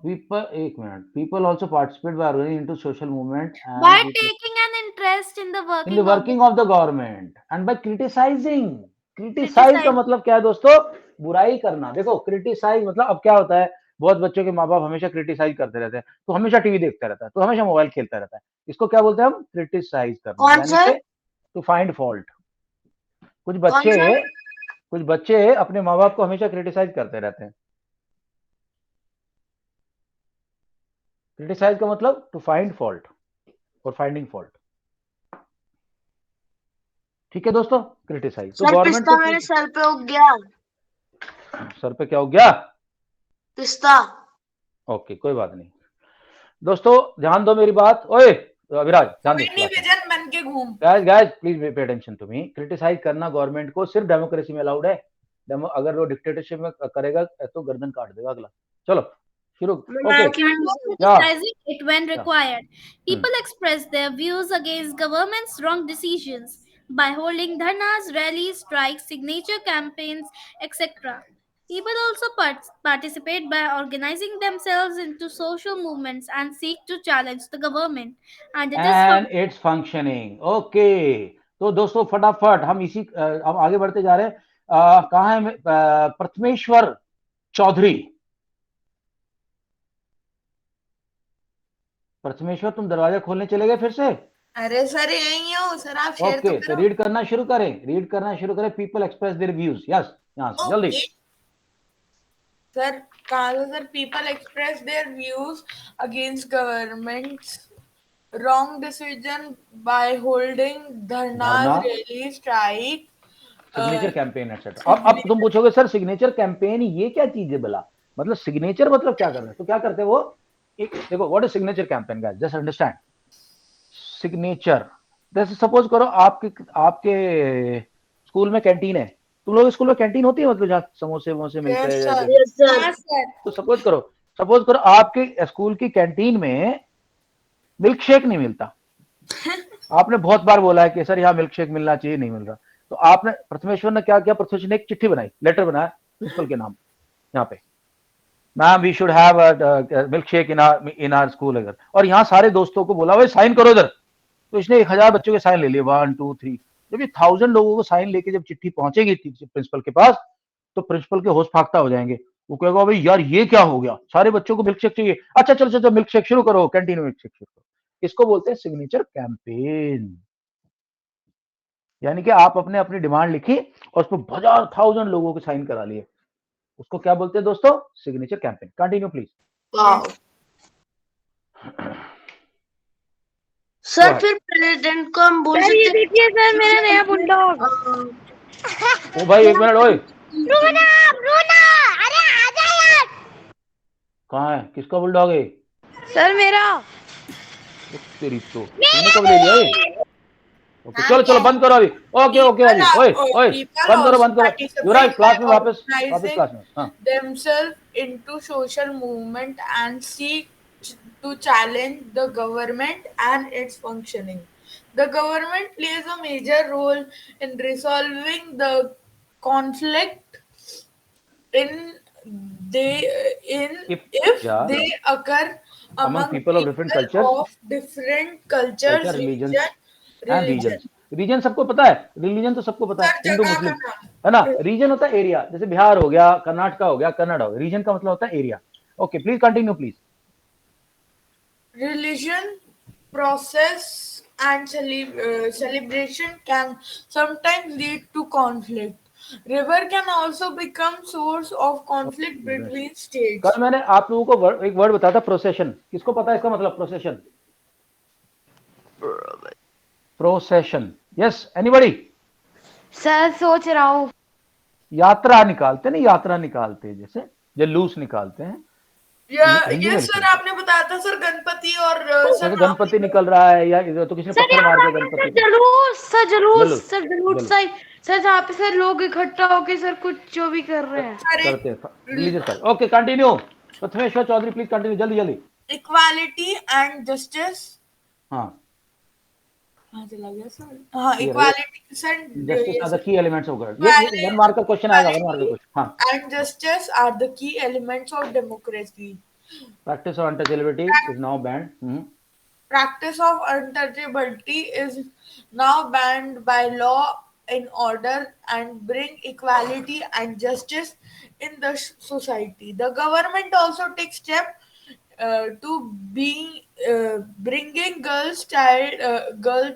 [SPEAKER 2] people, एक minute, people also participate by organizing into social movement
[SPEAKER 6] by
[SPEAKER 2] and
[SPEAKER 6] taking an interest in the
[SPEAKER 2] in the
[SPEAKER 6] working of the
[SPEAKER 2] working of the government and by criticizing. Criticise का
[SPEAKER 6] criticize.
[SPEAKER 2] मतलब क्या है दोस्तों? बुराई करना. देखो, क्रिटिसाइज मतलब अब क्या होता है, बहुत बच्चों के माँ बाप हमेशा क्रिटिसाइज करते रहते हैं, तो हमेशा टीवी देखता रहता है, तो हमेशा मोबाइल खेलता रहता है. इसको क्या बोलते हैं हम? क्रिटिसाइज करना,
[SPEAKER 1] कौन
[SPEAKER 2] यानी
[SPEAKER 1] सा?
[SPEAKER 2] कि टू फाइंड फॉल्ट. कुछ
[SPEAKER 1] कौन सा?
[SPEAKER 2] बच्चे कुछ बच्चे अपने माँ बाप को हमेशा क्रिटिसाइज करते रहते हैं. क्रिटिसाइज का मतलब टू फाइंड फॉल्ट और फाइंडिंग फॉल्ट. ठीक है दोस्तों, क्रिटिसाइज. तो
[SPEAKER 1] सर
[SPEAKER 2] गवर्नमेंट
[SPEAKER 1] पिस्ता
[SPEAKER 2] को
[SPEAKER 1] मेरे सर पे उग गया.
[SPEAKER 2] सर पे क्या हो गया?
[SPEAKER 1] पिस्ता.
[SPEAKER 2] ओके, कोई बात नहीं दोस्तों, ध्यान दो मेरी बात. ओए अभिराज, ध्यान दे.
[SPEAKER 5] मिनी विजन बन के घूम.
[SPEAKER 2] Guys please pay attention to me. Criticise करना गवर्नमेंट को सिर्फ डेमोक्रेसी में अलाउड है. अगर वो डिक्टेटरशिप में करेगा तो गर्दन काट देगा. अगला चलो शुरू. Okay,
[SPEAKER 6] Criticizing it when
[SPEAKER 2] Yeah.
[SPEAKER 6] required. People express their views against government's wrong decisions by holding dharnas, rallies, strikes, signature campaigns, etc. People also participate by organizing themselves into social movements and seek to challenge the government. And it is
[SPEAKER 2] and it's functioning. Okay, तो दोस्तों फटाफट हम हम आगे बढ़ते जा रहे हैं. कहाँ है प्रथमेश्वर चौधरी? प्रथमेश्वर, तुम दरवाजा खोलने चले गए फिर से?
[SPEAKER 5] अरे सर यही हो सर, आप शेयर
[SPEAKER 2] ओके,
[SPEAKER 5] तो
[SPEAKER 2] तो
[SPEAKER 5] करो.
[SPEAKER 2] रीड करना शुरू करें. People express their views. Yes, यहाँ से जल्दी.
[SPEAKER 5] सर कहा था sir, people express their views against government's wrong decision by holding dharnas,
[SPEAKER 2] dharna,
[SPEAKER 5] rally, strike,
[SPEAKER 2] signature campaign etcetera. अब तुम पूछोगे सर सिग्नेचर कैंपेन ये क्या चीज है भला? मतलब सिग्नेचर मतलब क्या कर रहे हैं? तो क्या करते हैं वो? एक देखो, what is signature campaign guys, just understand. Signature, जैसे सपोज करो आपके स्कूल में कैंटीन है. तुम लोग स्कूल में कैंटीन होती है, मतलब जहाँ समोसे वमोसे मिलते हैं?
[SPEAKER 1] Yes sir.
[SPEAKER 6] हाँ सर.
[SPEAKER 2] तो सपोज करो आपके स्कूल की कैंटीन में मिल्क शेक नहीं मिलता. आपने बहुत बार बोला है कि सर यहाँ मिल्क शेक मिलना चाहिए, नहीं मिल रहा. तो आपने, प्रथमेश्वर ने क्या किया? प्रथमेश्वर ने एक चिट्ठी बनाई, लेटर बनाया प्रिंसिपल के नाम, यहाँ पे, ma'am we should have milk shake in our school. अगर और यहाँ सारे दोस्तों को बोला भाई साइन करो इधर. तो इसने 1000 बच्चों के साइन ले लिए, 1 2 3. जब ये 1000 लोगों को साइन लेके जब चिट्ठी पहुंचेगी प्रिंसिपल के पास, तो प्रिंसिपल के होश फाख्ता हो जाएंगे. वो कहेगा भाई यार ये क्या हो गया, सारे बच्चों को मिल्क शेक चाहिए. अच्छा चलो मिल्क शेक शुरू करो, कैंटीन में मिल्क शेक शुरू करो. इसको बोलते हैं सिग्नेचर कैंपेन. यानी कि आप अपनी डिमांड लिखी और उसमें 1000 लोगों के साइन करा लिए. उसको क्या बोलते हैं दोस्तों? Signature campaign. Continue please.
[SPEAKER 1] Wow. Sir फिर प्रेसिडेंट को हम बोल सकते हैं.
[SPEAKER 4] देखिए सर मेरा नया बुलडॉग.
[SPEAKER 2] ओ भाई एक मिनट. ओए
[SPEAKER 4] रोना अरे आजा यार.
[SPEAKER 2] कहाँ है? किसका बुलडॉग है?
[SPEAKER 4] सर मेरा.
[SPEAKER 2] तेरी तो तुमने कब ले लिया ये? ओके चलो चलो बंद करो अभी। ओके ओके अभी ओए ओए
[SPEAKER 5] People
[SPEAKER 2] बंद करो
[SPEAKER 5] also
[SPEAKER 2] बंद करो।
[SPEAKER 5] participate
[SPEAKER 2] युवराज क्लास में
[SPEAKER 5] by
[SPEAKER 2] वापस
[SPEAKER 5] organizing
[SPEAKER 2] क्लास में। हाँ
[SPEAKER 5] themselves into social movement and seek to challenge the government and its functioning. The government plays a major role in resolving the conflict in
[SPEAKER 2] if
[SPEAKER 5] if
[SPEAKER 2] yeah
[SPEAKER 5] they occur
[SPEAKER 2] among
[SPEAKER 5] among
[SPEAKER 2] people of different
[SPEAKER 5] people
[SPEAKER 2] cultures
[SPEAKER 5] of different cultures,
[SPEAKER 2] culture religions and
[SPEAKER 5] religion.
[SPEAKER 2] Reasons. Reason सबको पता है, रिलीजन तो सबको पता है,
[SPEAKER 5] सर
[SPEAKER 2] हिंदू
[SPEAKER 5] जगह का
[SPEAKER 2] मुस्लिम
[SPEAKER 5] नाम
[SPEAKER 2] है ना। रीजन होता है एरिया, जैसे बिहार हो गया, कर्नाटका हो गया, कन्नड़ हो गया। रीजन का मतलब होता है area. Okay please continue please.
[SPEAKER 5] religion process and celebration can sometimes lead to conflict. River can also become source of conflict between states.
[SPEAKER 2] कल मैंने आप लोगों को एक वर्ड बताया था प्रोसेशन। किसको पता है इसका मतलब procession? Procession yes anybody?
[SPEAKER 7] Sir सोच रहा हूँ।
[SPEAKER 2] यात्रा निकालते नहीं, यात्रा निकालते जैसे जलूस निकालते हैं हिंदी
[SPEAKER 5] ये
[SPEAKER 2] में।
[SPEAKER 5] सर आपने बताया था सर गणपति और
[SPEAKER 2] जैसे गणपति निकल रहा है या तो किसी ने
[SPEAKER 7] सर
[SPEAKER 2] पत्थर
[SPEAKER 7] याद
[SPEAKER 2] मार
[SPEAKER 7] आ
[SPEAKER 2] दिया
[SPEAKER 7] गया सर,
[SPEAKER 2] गणपति को।
[SPEAKER 7] जलूस सर, जलूस
[SPEAKER 2] जलूस
[SPEAKER 7] सर, जलूस
[SPEAKER 2] जलूस
[SPEAKER 7] सर। सर जहाँ पे सर लोग इकट्ठा होके सर कुछ जो भी कर रहे हैं।
[SPEAKER 5] सर
[SPEAKER 2] करते हैं religious. Okay continue. Prathameshwar Chaudhary please continue जल्दी जल्दी।
[SPEAKER 5] Equality and justice.
[SPEAKER 2] हाँ
[SPEAKER 5] हाँ चला गया सर। हाँ
[SPEAKER 2] ये
[SPEAKER 5] equality sir
[SPEAKER 2] justice are the key elements of God. ये
[SPEAKER 5] Equality
[SPEAKER 2] 1 मार्क का क्वेश्चन आएगा, 1 मार्क का क्वेश्चन। हाँ
[SPEAKER 5] and justice are the key elements of democracy.
[SPEAKER 2] Practice of untouchability is now band.
[SPEAKER 5] Practice of untouchability is now banned by law in order and bring equality and justice in the society. The government also takes steps to be bringing girl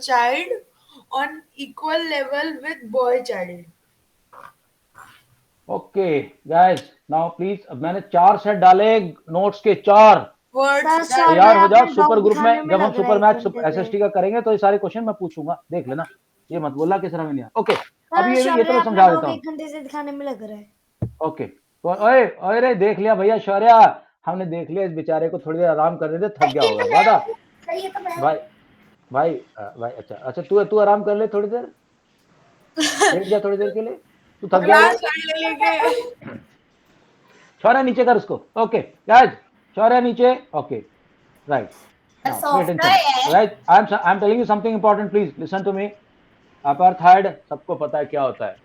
[SPEAKER 5] child on equal level with boy child.
[SPEAKER 2] Okay guys now please. अब मैंने 4 सेट डाले नोट्स के, 4।
[SPEAKER 5] Words
[SPEAKER 7] सर
[SPEAKER 5] that
[SPEAKER 7] सर
[SPEAKER 2] तैयार
[SPEAKER 7] मैं
[SPEAKER 2] हो जाओ।
[SPEAKER 7] अपने
[SPEAKER 2] सुपर
[SPEAKER 7] डाउट
[SPEAKER 2] ग्रुप
[SPEAKER 7] दिखाने
[SPEAKER 2] में
[SPEAKER 7] में
[SPEAKER 2] जब हम
[SPEAKER 7] लग रहा
[SPEAKER 2] सुपर
[SPEAKER 7] है
[SPEAKER 2] मैच
[SPEAKER 7] 1 घंटे से।
[SPEAKER 2] एसएसटी का करेंगे तो ये सारे क्वेश्चन मैं पूछूंगा, देख लेना। ये मत बोलना कि सर हमें नहीं आया। ओके अभी ये तो मैं
[SPEAKER 7] अपना
[SPEAKER 2] समझा
[SPEAKER 7] डाउट
[SPEAKER 2] देता हूँ।
[SPEAKER 7] 1 घंटे से दिखाने में लग रहा है।
[SPEAKER 2] ओके तो ओए ओए रे देख लिया भैया शौर्या, हमने देख लिया। इस बेचारे को थोड़ी देर आराम करने दे, थक गया होगा दादा। भाई भाई भाई अच्छा अच्छा तू आराम कर ले थोड़ी देर, लेट जा थोड़ी देर के लिए, तू थक गया
[SPEAKER 5] class
[SPEAKER 2] है।
[SPEAKER 5] लेके
[SPEAKER 2] शौर्या नीचे कर उसको। ओके गाइस शौर्या नीचे। Okay right now pay attention. Right I am telling you something important, please listen to me. Apartheid सबको पता है क्या होता है।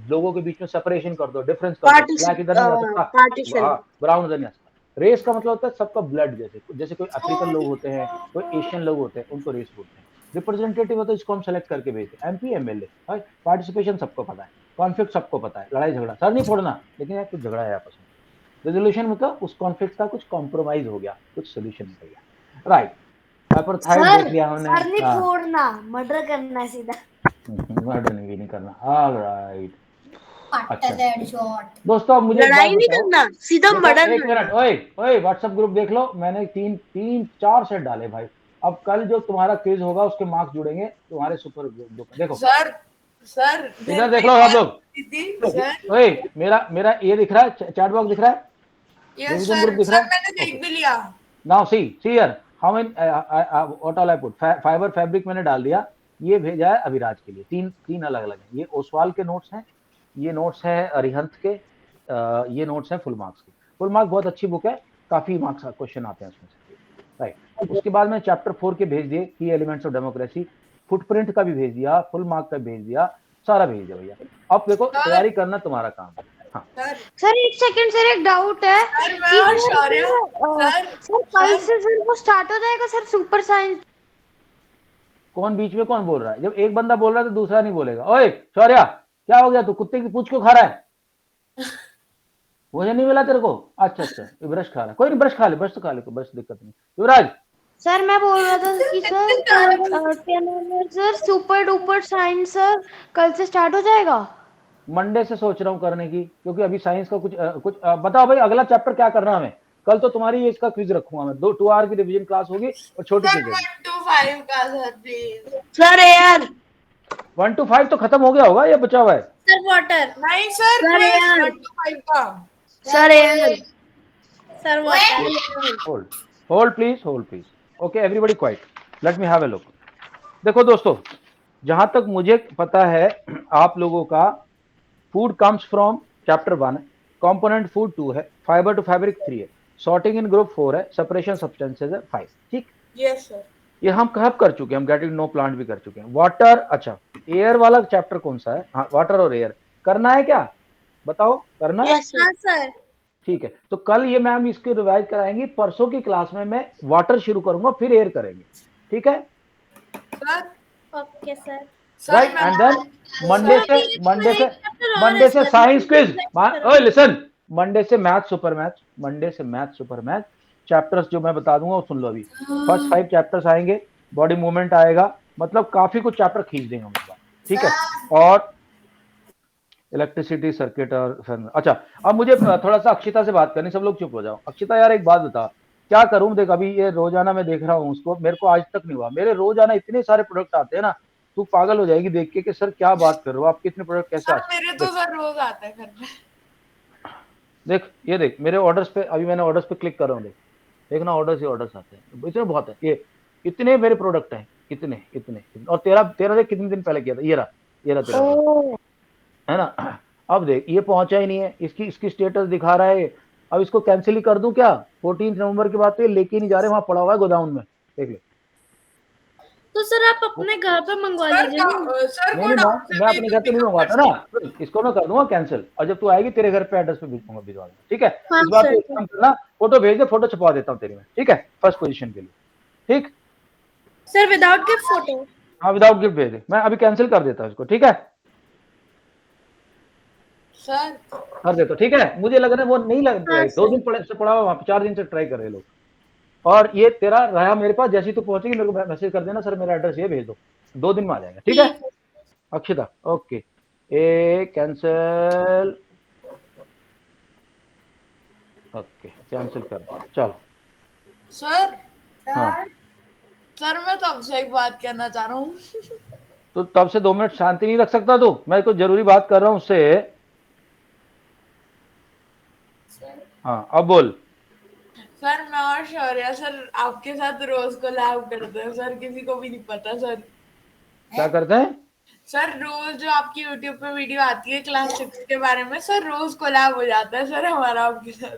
[SPEAKER 2] लोगों के बीच में सेपरेशन कर दो, डिफरेंस कर दो। ब्लैक इधर नहीं आ सकता,
[SPEAKER 1] पार्टीशन।
[SPEAKER 2] ब्राउन इधर नहीं आ सकता। रेस का मतलब होता है सबका ब्लड, जैसे जैसे कोई अफ्रीकन लोग होते हैं, कोई एशियन लोग होते हैं, उनको रेस बोलते हैं। रिप्रेजेंटेटिव होता है, इसको हम सेलेक्ट करके भेजते हैं। एमपी एमएलए पार्टिसिपेशन सबको पता है, कॉन्फ्लिक्ट सबको पता है, लड़ाई झगड़ा सर नहीं फोड़ना, लेकिन यार कुछ झगड़ा है आपस में। रेजोल्यूशन मतलब उस कॉन्फ्लिक्ट का कुछ कॉम्प्रोमाइज हो गया, कुछ सोल्यूशन निकल गया। राइट अपार्थाइड
[SPEAKER 7] सर
[SPEAKER 2] देख लिया हमने।
[SPEAKER 7] सर नहीं फोड़ना, मर्डर करना है सीधा।
[SPEAKER 2] मर्डर नहीं करना। ऑलराइट अच्छा
[SPEAKER 3] हेडशॉट।
[SPEAKER 2] दोस्तों अब मुझे एक बात
[SPEAKER 1] लड़ाई नहीं
[SPEAKER 2] बताओ।
[SPEAKER 1] करना, सीधा
[SPEAKER 2] देखो
[SPEAKER 1] मर्डर
[SPEAKER 2] एक मिनट, ओए ओए व्हाट्सएप ग्रुप देख लो। मैंने 4 सेट डाले भाई। अब कल जो तुम्हारा क्विज होगा उसके मार्क्स जुड़ेंगे तुम्हारे सुपर ग्रुप। देखो
[SPEAKER 5] सर
[SPEAKER 2] इधर देख लो आप लोग।
[SPEAKER 5] सर
[SPEAKER 2] ओए मेरा ये दिख रहा है, चैट बॉक्स दिख रहा है,
[SPEAKER 5] यस
[SPEAKER 2] रिवीजन ग्रुप दिख रहा है।
[SPEAKER 5] मैंने देख भी लिया।
[SPEAKER 2] Now see here how many what all I put. Fibre fabric मैंने डाल दिया। ये भेजा है अभिराज के लिए। तीन अलग अलग हैं। ये ओसवाल के नोट्स हैं, ये नोट्स है अरिहंत के, ये नोट्स है फुल मार्क्स के। फुल मार्क्स बहुत अच्छी बुक है, काफी मार्क्स क्वेश्चन आते हैं उसमें से। राइट उसके बाद मैं चैप्टर 4 के भेज दिए, की एलिमेंट्स ऑफ डेमोक्रेसी। फुटप्रिंट का भी भेज दिया, फुल मार्क का भेज दिया, सारा भेज दिया भैया। अब देखो तैयारी करना तुम्हारा काम है। हाँ
[SPEAKER 7] सर 1 सेकंड सर, एक डाउट है
[SPEAKER 5] सर मैं और शौर्य
[SPEAKER 7] सर कल से सर वो स्टार्ट हो जाएगा सर सुपर साइंस।
[SPEAKER 2] कौन बीच में कौन बोल रहा है? जब एक बंदा बोल रहा है तो दूसरा नहीं बोलेगा। ओए शौर्या क्या हो गया, तू कुत्ते की पूंछ क्यों खा रहा है? मुझे नहीं मिला तेरे को? अच्छा ये ब्रश खा रहा है, कोई नहीं ब्रश खा ले, ब्रश तो खा ले, ब्रश दिक्कत नहीं। युवराज
[SPEAKER 7] सर मैं बोल रहा था कि sir super duper science sir कल से स्टार्ट हो जाएगा।
[SPEAKER 2] मंडे से सोच रहा हूँ करने की, क्योंकि अभी साइंस का कुछ बताओ भाई अगला चैप्टर क्या करना है हमें। कल तो तुम्हारी इसका क्विज रखूंगा मैं, 2 आवर की रिवीजन क्लास होगी और छोटी
[SPEAKER 5] सर
[SPEAKER 2] क्विज होगी।
[SPEAKER 5] 1 to 5 का सर प्लीज।
[SPEAKER 1] सर यार
[SPEAKER 2] 1 to 5 तो खत्म हो गया होगा, ये बचा हुआ है।
[SPEAKER 6] Sir water.
[SPEAKER 5] नहीं सर
[SPEAKER 1] सर यार
[SPEAKER 5] 1 to 5 का।
[SPEAKER 1] सर यार
[SPEAKER 6] sir water.
[SPEAKER 2] Hold please okay everybody quite, let me have a look. देखो दोस्तों जहां तक मुझे पता है आप लोगों का फूड कम्स फ्रॉम चैप्टर 1 है, कंपोनेंट फूड 2 है, फाइबर टू फैब्रिक 3 है, सॉर्टिंग इन ग्रुप 4 है, सेपरेशन सब्सटेंसेस है 5। ठीक,
[SPEAKER 5] यस सर।
[SPEAKER 2] ये हम कब कर चुके हैं, हम गेटिंग नो प्लांट भी कर चुके हैं। वाटर, अच्छा एयर वाला चैप्टर कौन सा है? हाँ, वाटर और एयर करना है क्या, बताओ करना है?
[SPEAKER 1] Yes, sir.
[SPEAKER 6] हाँ सर।
[SPEAKER 2] ठीक है, तो कल ये मैम इसकी रिवाइज कराएंगी, परसों की क्लास में मैं वाटर शुरू करूंगा, फिर एयर करेंगे। ठीक है,
[SPEAKER 5] सर
[SPEAKER 6] ओके सर।
[SPEAKER 2] राइट,
[SPEAKER 5] मैं-
[SPEAKER 2] एंड देन मंडे
[SPEAKER 6] सर,
[SPEAKER 2] से मंडे से
[SPEAKER 6] chapter और
[SPEAKER 2] मंडे से
[SPEAKER 6] explain
[SPEAKER 2] साइंस क्विज।
[SPEAKER 6] करो।
[SPEAKER 2] ओए लिसन, मंडे से मैथ सुपर मैथ, मंडे से मैथ सुपर मैथ चैप्टर्स जो मैं बता दूंगा वो सुन लो अभी। फर्स्ट 5 चैप्टर्स आएंगे, बॉडी मूवमेंट आएगा, मतलब काफी कुछ चैप्टर खींच देंगे हम इस बार। ठीक है, और इलेक्ट्रिसिटी सर्किट और अच्छा, अब मुझे थोड़ा सा अक्षिता से बात करनी, सब लोग चुप हो जाओ। अक्षिता यार एक बात बता, क्या करूं देख, अभी ये रोजाना मैं देख रहा हूँ उसको, मेरे को आज तक नहीं हुआ, मेरे रोजाना इतने सारे प्रोडक्ट आते हैं ना, तू पागल हो जाएगी देख के कि सर क्या बात कर रहे हो आप, कितने प्रोडक्ट कैसे
[SPEAKER 5] सर
[SPEAKER 2] आते हैं।
[SPEAKER 5] मेरे तो सर रोज आता है घर में।
[SPEAKER 2] देख ये देख मेरे ऑर्डर्स पे, अभी मैंने ऑर्डर्स पे क्लिक कर रहा हूँ, देख देखना ऑर्डर्स ही ऑर्डर्स आते हैं, इतने बहुत है, ये इतने मेरे प्रोडक्ट हैं, इतने इतने, और तेरा तेरा देख कितने दिन पहले किया था, ये रहा तेरा order, है ना। अब देख ये पहुंचा ही नहीं है, इसकी स्टेटस दिखा रहा है, अब इसको कैंसिल ही कर दूं क्या? 14 नवंबर के बाद तो ये लेके नहीं जा रहे, वहां पड़ा हुआ है गोदाम में, देख ले।
[SPEAKER 6] तो सर आप अपने घर पर मंगवा
[SPEAKER 5] सर
[SPEAKER 6] लीजिए ना।
[SPEAKER 5] सर
[SPEAKER 2] नहीं नहीं, मैं अपने घर पे नहीं मंगवाता ना, इसको मैं कर दूंगा कैंसिल, और जब तू आएगी तेरे घर पे एड्रेस पे भिजवा दूंगा। ठीक है,
[SPEAKER 6] हाँ,
[SPEAKER 2] इस बार
[SPEAKER 6] सर,
[SPEAKER 2] तो एक काम करना, फोटो भेज दे, फोटो छपवा देता हूँ तेरी में। ठीक है, फर्स्ट पोजीशन के लिए। ठीक,
[SPEAKER 6] सर विदाउट गिफ्ट फोटो।
[SPEAKER 2] हाँ विदाउट गिफ्ट भेज दे, मैं अभी कैंसिल कर देता हूँ इसको। ठीक है,
[SPEAKER 5] सर
[SPEAKER 2] कर देता हूँ। ठीक है, मुझे लग रहा है वो नहीं लग रहा है,
[SPEAKER 6] हाँ,
[SPEAKER 2] 2 दिन से पड़ा हुआ वहाँ पे, 4 दिन से ट्राई कर रहे लोग, और ये तेरा रहा मेरे पास, जैसे ही तू पहुंचेगी मेरे को मैसेज कर देना, सर मेरा एड्रेस ये भेज दो, 2 दिन में आ जाएगा। ठीक है अक्षिता, ओके, ए कैंसिल, ओके कैंसिल कर दिया, चलो।
[SPEAKER 5] सर
[SPEAKER 2] हाँ,
[SPEAKER 5] सर मैं तुमसे एक बात कहना चाह रहा हूँ।
[SPEAKER 2] तो तब से 2 मिनट शांति नहीं रख सकता तू? मैं कुछ जरूरी बात कर रहा हूँ उससे। हाँ अब बोल।
[SPEAKER 5] सर मैं और शौर्य सर आपके साथ रोज कोलैब करते हैं सर, किसी को भी नहीं पता सर।
[SPEAKER 2] क्या करते हैं?
[SPEAKER 5] सर रोज जो आपकी यूट्यूब पे वीडियो आती है क्लास 6 के बारे में, सर रोज कोलैब हो जाता है सर हमारा आपके साथ।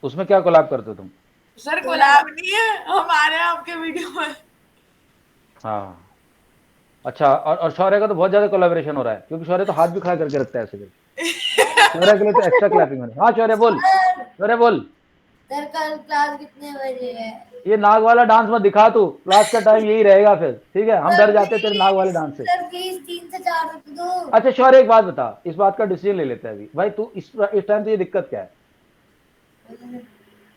[SPEAKER 2] उसमें क्या कोलैब करते हो तुम?
[SPEAKER 5] सर कोलैब नहीं है, हमारे आपके वीडियो में।
[SPEAKER 2] हाँ अच्छा, और शौर्य का तो बहुत ज्यादा कोलैबोरेशन हो रहा है, क्योंकि शौर्य तो हाथ भी खड़ा करके रखता है ऐसे करके। शौर्य के लिए तो एक्स्ट्रा क्लैपिंग होनी। हाँ शौर्य बोल, शौर्य बोल।
[SPEAKER 3] सर कल क्लास कितने बजे है?
[SPEAKER 2] ये नाग वाला डांस मत दिखा तू, क्लास का टाइम यही रहेगा फिर। ठीक है, हम डर जाते हैं तेरे नाग वाले डांस से।
[SPEAKER 3] सर प्लीज 3 से 4 रख दो।
[SPEAKER 2] अच्छा शौर्य एक बात बता, इस बात का डिसीजन ले लेते हैं अभी भाई, तू इस टाइम तो ये दिक्कत क्या है?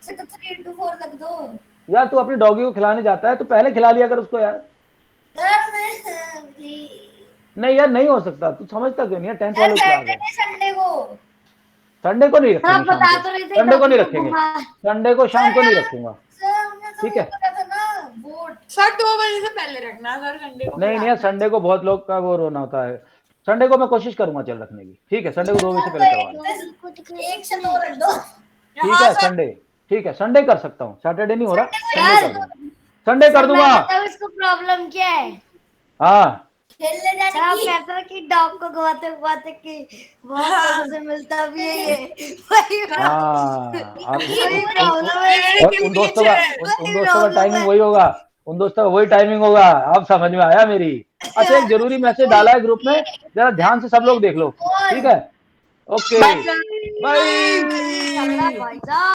[SPEAKER 3] सर 3 to 4 रख दो।
[SPEAKER 2] यार तू अपनी डॉगी को खिलाने जाता है तो पहले खिला लिया कर उसको यार।
[SPEAKER 3] सर मैं प्लीज।
[SPEAKER 2] नहीं यार नहीं हो सकता, तू समझता क्यों नहीं है? 10th वाले क्लास है,
[SPEAKER 3] संडे को।
[SPEAKER 2] संडे को नहीं रखेंगे,
[SPEAKER 3] बता तो रही थी
[SPEAKER 2] संडे को नहीं
[SPEAKER 3] डॉक्टर
[SPEAKER 2] रखेंगे,
[SPEAKER 3] को।
[SPEAKER 2] संडे को शाम को नहीं रखूंगा।
[SPEAKER 3] सर हमने तो
[SPEAKER 2] ठीक है।
[SPEAKER 3] बोला था ना वोट।
[SPEAKER 5] सर 2 बजे से पहले रखना सर संडे को।
[SPEAKER 2] नहीं नहीं, संडे को बहुत लोग का वो रोना होता है, संडे को मैं कोशिश करूंगा चल रखने की। ठीक है, संडे को 2 बजे से पहले करवा।
[SPEAKER 3] एक से 2 रख दो।
[SPEAKER 2] ठीक है संडे, ठीक है संडे कर सकता हूँ, सैटरडे नहीं हो रहा, संडे कर दूंगा, संडे कर दूंगा।
[SPEAKER 7] तब इसको प्रॉब्लम क्या है?
[SPEAKER 2] हाँ
[SPEAKER 3] खेलने
[SPEAKER 7] सर आप
[SPEAKER 3] जाने की।
[SPEAKER 7] कहते हो कि डॉग को घुमाते घुमाते कि बहुत पैसों से मिलता भी है ये। वही
[SPEAKER 2] हाँ, और
[SPEAKER 7] प्रॉब्लम है।
[SPEAKER 2] उन दोस्तों का टाइमिंग वही होगा, उन दोस्तों का वही टाइमिंग होगा। अब समझ में आया मेरी। अच्छा एक जरूरी मैसेज डाला है ग्रुप में, जरा ध्यान से सब लोग देख लो। ठीक है, ओके बाय।
[SPEAKER 7] भाई साहब